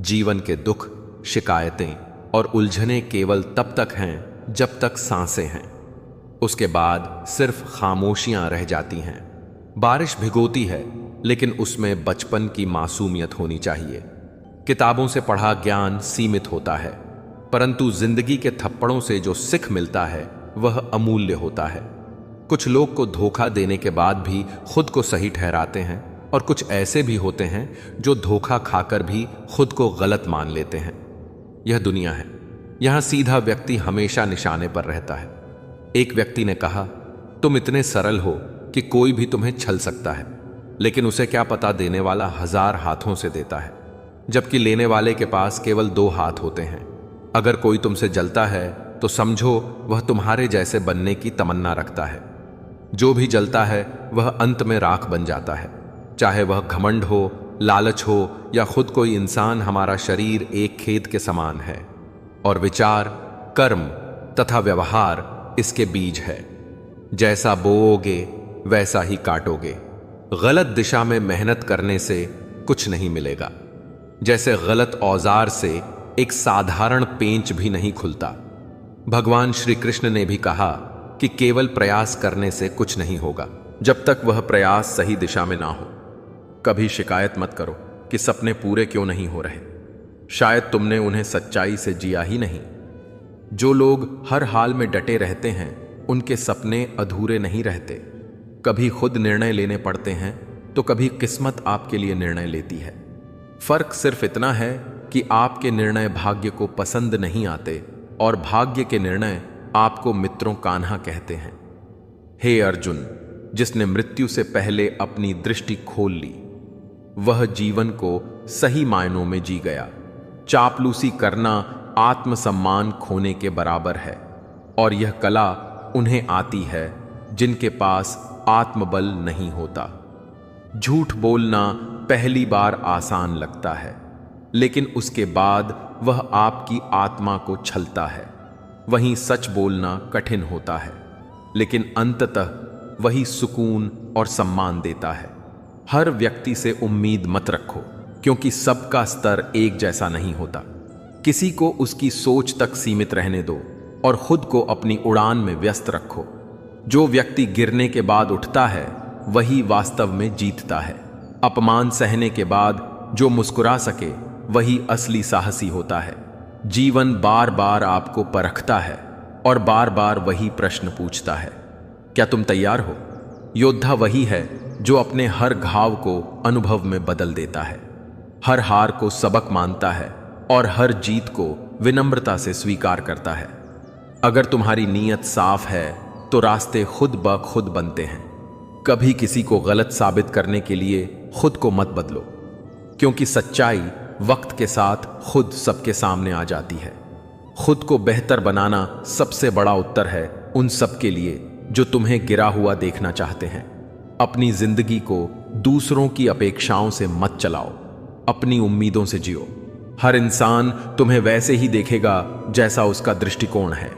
जीवन के दुख, शिकायतें और उलझनें केवल तब तक हैं जब तक सांसें हैं। उसके बाद सिर्फ खामोशियां रह जाती हैं। बारिश भिगोती है, लेकिन उसमें बचपन की मासूमियत होनी चाहिए। किताबों से पढ़ा ज्ञान सीमित होता है, परंतु जिंदगी के थप्पड़ों से जो सिख मिलता है वह अमूल्य होता है। कुछ लोग को धोखा देने के बाद भी खुद को सही ठहराते हैं, और कुछ ऐसे भी होते हैं जो धोखा खाकर भी खुद को गलत मान लेते हैं। यह दुनिया है, यहां सीधा व्यक्ति हमेशा निशाने पर रहता है। एक व्यक्ति ने कहा, तुम इतने सरल हो कि कोई भी तुम्हें छल सकता है, लेकिन उसे क्या पता देने वाला 1000 हाथों से देता है, जबकि लेने वाले के पास केवल 2 हाथ होते हैं। अगर कोई तुमसे जलता है तो समझो वह तुम्हारे जैसे बनने की तमन्ना रखता है। जो भी जलता है वह अंत में राख बन जाता है, चाहे वह घमंड हो, लालच हो या खुद कोई इंसान। हमारा शरीर एक खेत के समान है और विचार, कर्म तथा व्यवहार इसके बीज है। जैसा बोओगे वैसा ही काटोगे। गलत दिशा में मेहनत करने से कुछ नहीं मिलेगा, जैसे गलत औजार से एक साधारण पेंच भी नहीं खुलता। भगवान श्री कृष्ण ने भी कहा कि केवल प्रयास करने से कुछ नहीं होगा, जब तक वह प्रयास सही दिशा में ना हो। कभी शिकायत मत करो कि सपने पूरे क्यों नहीं हो रहे, शायद तुमने उन्हें सच्चाई से जिया ही नहीं। जो लोग हर हाल में डटे रहते हैं उनके सपने अधूरे नहीं रहते। कभी खुद निर्णय लेने पड़ते हैं तो कभी किस्मत आपके लिए निर्णय लेती है। फर्क सिर्फ इतना है कि आपके निर्णय भाग्य को पसंद नहीं आते और भाग्य के निर्णय आपको मित्रों कान्हा कहते हैं। हे अर्जुन, जिसने मृत्यु से पहले अपनी दृष्टि खोल ली वह जीवन को सही मायनों में जी गया। चापलूसी करना आत्मसम्मान खोने के बराबर है, और यह कला उन्हें आती है जिनके पास आत्मबल नहीं होता। झूठ बोलना पहली बार आसान लगता है, लेकिन उसके बाद वह आपकी आत्मा को छलता है। वहीं सच बोलना कठिन होता है, लेकिन अंततः वही सुकून और सम्मान देता है। हर व्यक्ति से उम्मीद मत रखो, क्योंकि सबका स्तर एक जैसा नहीं होता। किसी को उसकी सोच तक सीमित रहने दो और खुद को अपनी उड़ान में व्यस्त रखो। जो व्यक्ति गिरने के बाद उठता है वही वास्तव में जीतता है। अपमान सहने के बाद जो मुस्कुरा सके वही असली साहसी होता है। जीवन बार बार आपको परखता है और बार बार वही प्रश्न पूछता है, क्या तुम तैयार हो? योद्धा वही है जो अपने हर घाव को अनुभव में बदल देता है, हर हार को सबक मानता है और हर जीत को विनम्रता से स्वीकार करता है। अगर तुम्हारी नीयत साफ है तो रास्ते खुद ब खुद बनते हैं। कभी किसी को गलत साबित करने के लिए खुद को मत बदलो, क्योंकि सच्चाई वक्त के साथ खुद सबके सामने आ जाती है। खुद को बेहतर बनाना सबसे बड़ा उत्तर है उन सब के लिए जो तुम्हें गिरा हुआ देखना चाहते हैं। अपनी जिंदगी को दूसरों की अपेक्षाओं से मत चलाओ, अपनी उम्मीदों से जियो। हर इंसान तुम्हें वैसे ही देखेगा जैसा उसका दृष्टिकोण है।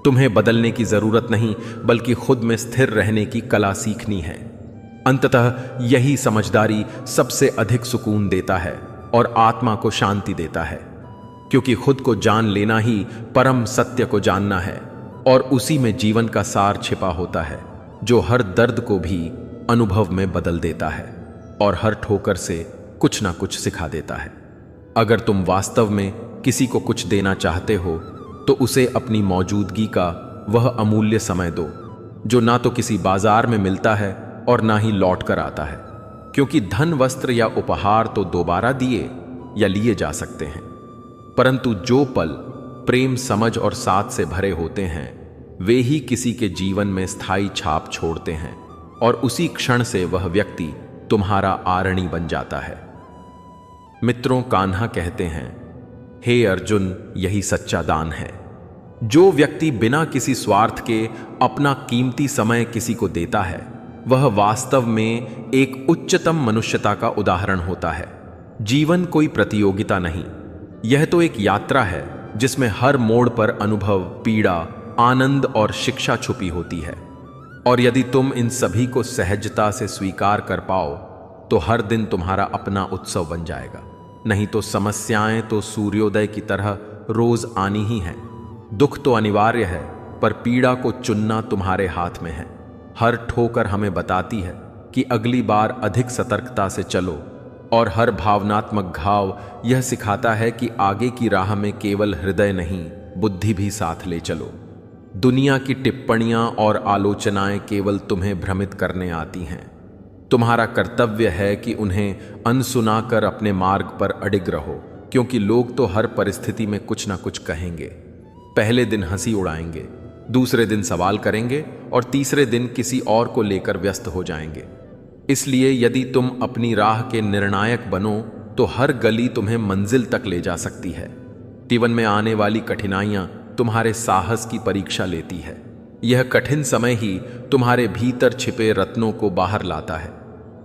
तुम्हें बदलने की जरूरत नहीं, बल्कि खुद में स्थिर रहने की कला सीखनी है। अंततः यही समझदारी सबसे अधिक सुकून देता है और आत्मा को शांति देता है, क्योंकि खुद को जान लेना ही परम सत्य को जानना है, और उसी में जीवन का सार छिपा होता है, जो हर दर्द को भी अनुभव में बदल देता है और हर ठोकर से कुछ ना कुछ सिखा देता है। अगर तुम वास्तव में किसी को कुछ देना चाहते हो तो उसे अपनी मौजूदगी का वह अमूल्य समय दो, जो ना तो किसी बाजार में मिलता है और ना ही लौट कर आता है, क्योंकि धन, वस्त्र या उपहार तो दोबारा दिए या लिए जा सकते हैं, परंतु जो पल प्रेम, समझ और साथ से भरे होते हैं वे ही किसी के जीवन में स्थायी छाप छोड़ते हैं, और उसी क्षण से वह व्यक्ति तुम्हारा आरणी बन जाता है। मित्रों कान्हा कहते हैं, हे अर्जुन, यही सच्चा दान है। जो व्यक्ति बिना किसी स्वार्थ के अपना कीमती समय किसी को देता है वह वास्तव में एक उच्चतम मनुष्यता का उदाहरण होता है। जीवन कोई प्रतियोगिता नहीं, यह तो एक यात्रा है जिसमें हर मोड़ पर अनुभव, पीड़ा, आनंद और शिक्षा छुपी होती है। और यदि तुम इन सभी को सहजता से स्वीकार कर पाओ तो हर दिन तुम्हारा अपना उत्सव बन जाएगा। नहीं तो समस्याएं तो सूर्योदय की तरह रोज आनी ही हैं। दुख तो अनिवार्य है, पर पीड़ा को चुनना तुम्हारे हाथ में है। हर ठोकर हमें बताती है कि अगली बार अधिक सतर्कता से चलो, और हर भावनात्मक घाव यह सिखाता है कि आगे की राह में केवल हृदय नहीं, बुद्धि भी साथ ले चलो। दुनिया की टिप्पणियां और आलोचनाएं केवल तुम्हें भ्रमित करने आती हैं। तुम्हारा कर्तव्य है कि उन्हें अनसुना कर अपने मार्ग पर अडिग रहो, क्योंकि लोग तो हर परिस्थिति में कुछ ना कुछ कहेंगे। पहले दिन हंसी उड़ाएंगे, दूसरे दिन सवाल करेंगे और तीसरे दिन किसी और को लेकर व्यस्त हो जाएंगे। इसलिए यदि तुम अपनी राह के निर्णायक बनो तो हर गली तुम्हें मंजिल तक ले जा सकती है। जीवन में आने वाली कठिनाइयां तुम्हारे साहस की परीक्षा लेती है। यह कठिन समय ही तुम्हारे भीतर छिपे रत्नों को बाहर लाता है।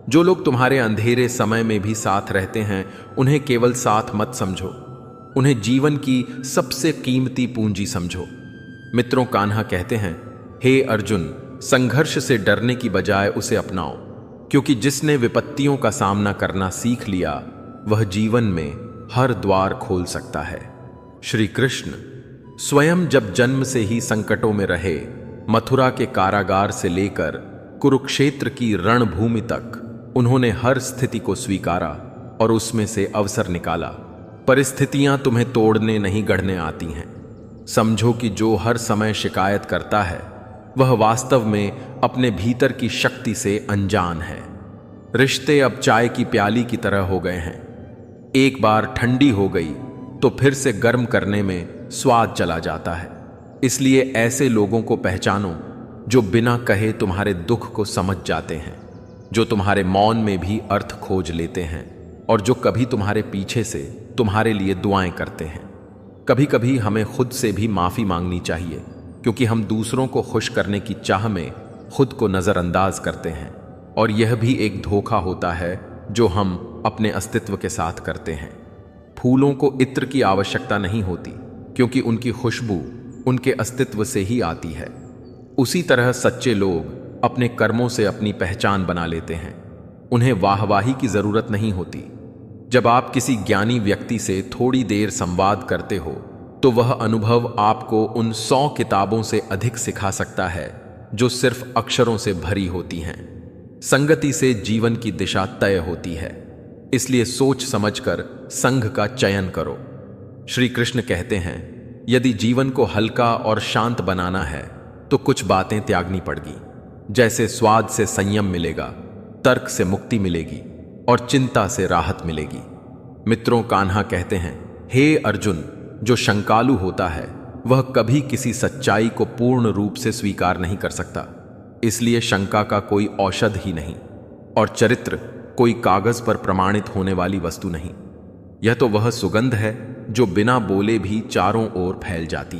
जो लोग तुम्हारे अंधेरे समय में भी साथ रहते हैं, उन्हें केवल साथ मत समझो, उन्हें जीवन की सबसे कीमती पूंजी समझो। मित्रों, कान्हा कहते हैं, हे अर्जुन, संघर्ष से डरने की बजाय उसे अपनाओ, क्योंकि जिसने विपत्तियों का सामना करना सीख लिया वह जीवन में हर द्वार खोल सकता है। श्री कृष्ण स्वयं जब जन्म से ही संकटों में रहे, मथुरा के कारागार से लेकर कुरुक्षेत्र की रणभूमि तक उन्होंने हर स्थिति को स्वीकारा और उसमें से अवसर निकाला। परिस्थितियां तुम्हें तोड़ने नहीं गढ़ने आती हैं। समझो कि जो हर समय शिकायत करता है वह वास्तव में अपने भीतर की शक्ति से अनजान है। रिश्ते अब चाय की प्याली की तरह हो गए हैं। एक बार ठंडी हो गई तो फिर से गर्म करने में स्वाद चला जाता है। इसलिए ऐसे लोगों को पहचानो जो बिना कहे तुम्हारे दुख को समझ जाते हैं, जो तुम्हारे मौन में भी अर्थ खोज लेते हैं और जो कभी तुम्हारे पीछे से तुम्हारे लिए दुआएं करते हैं। कभी कभी हमें खुद से भी माफी मांगनी चाहिए, क्योंकि हम दूसरों को खुश करने की चाह में खुद को नजरअंदाज करते हैं, और यह भी एक धोखा होता है जो हम अपने अस्तित्व के साथ करते हैं। फूलों को इत्र की आवश्यकता नहीं होती, क्योंकि उनकी खुशबू उनके अस्तित्व से ही आती है। उसी तरह सच्चे लोग अपने कर्मों से अपनी पहचान बना लेते हैं। उन्हें वाहवाही की जरूरत नहीं होती। जब आप किसी ज्ञानी व्यक्ति से थोड़ी देर संवाद करते हो तो वह अनुभव आपको उन 100 किताबों से अधिक सिखा सकता है जो सिर्फ अक्षरों से भरी होती हैं। संगति से जीवन की दिशा तय होती है, इसलिए सोच समझकर संघ का चयन करो। श्री कृष्ण कहते हैं, यदि जीवन को हल्का और शांत बनाना है तो कुछ बातें त्यागनी पड़गी। जैसे स्वाद से संयम मिलेगा, तर्क से मुक्ति मिलेगी और चिंता से राहत मिलेगी। मित्रों, कान्हा कहते हैं, हे अर्जुन, जो शंकालु होता है वह कभी किसी सच्चाई को पूर्ण रूप से स्वीकार नहीं कर सकता। इसलिए शंका का कोई औषध ही नहीं, और चरित्र कोई कागज पर प्रमाणित होने वाली वस्तु नहीं। यह तो वह सुगंध है जो बिना बोले भी चारों ओर फैल जाती है।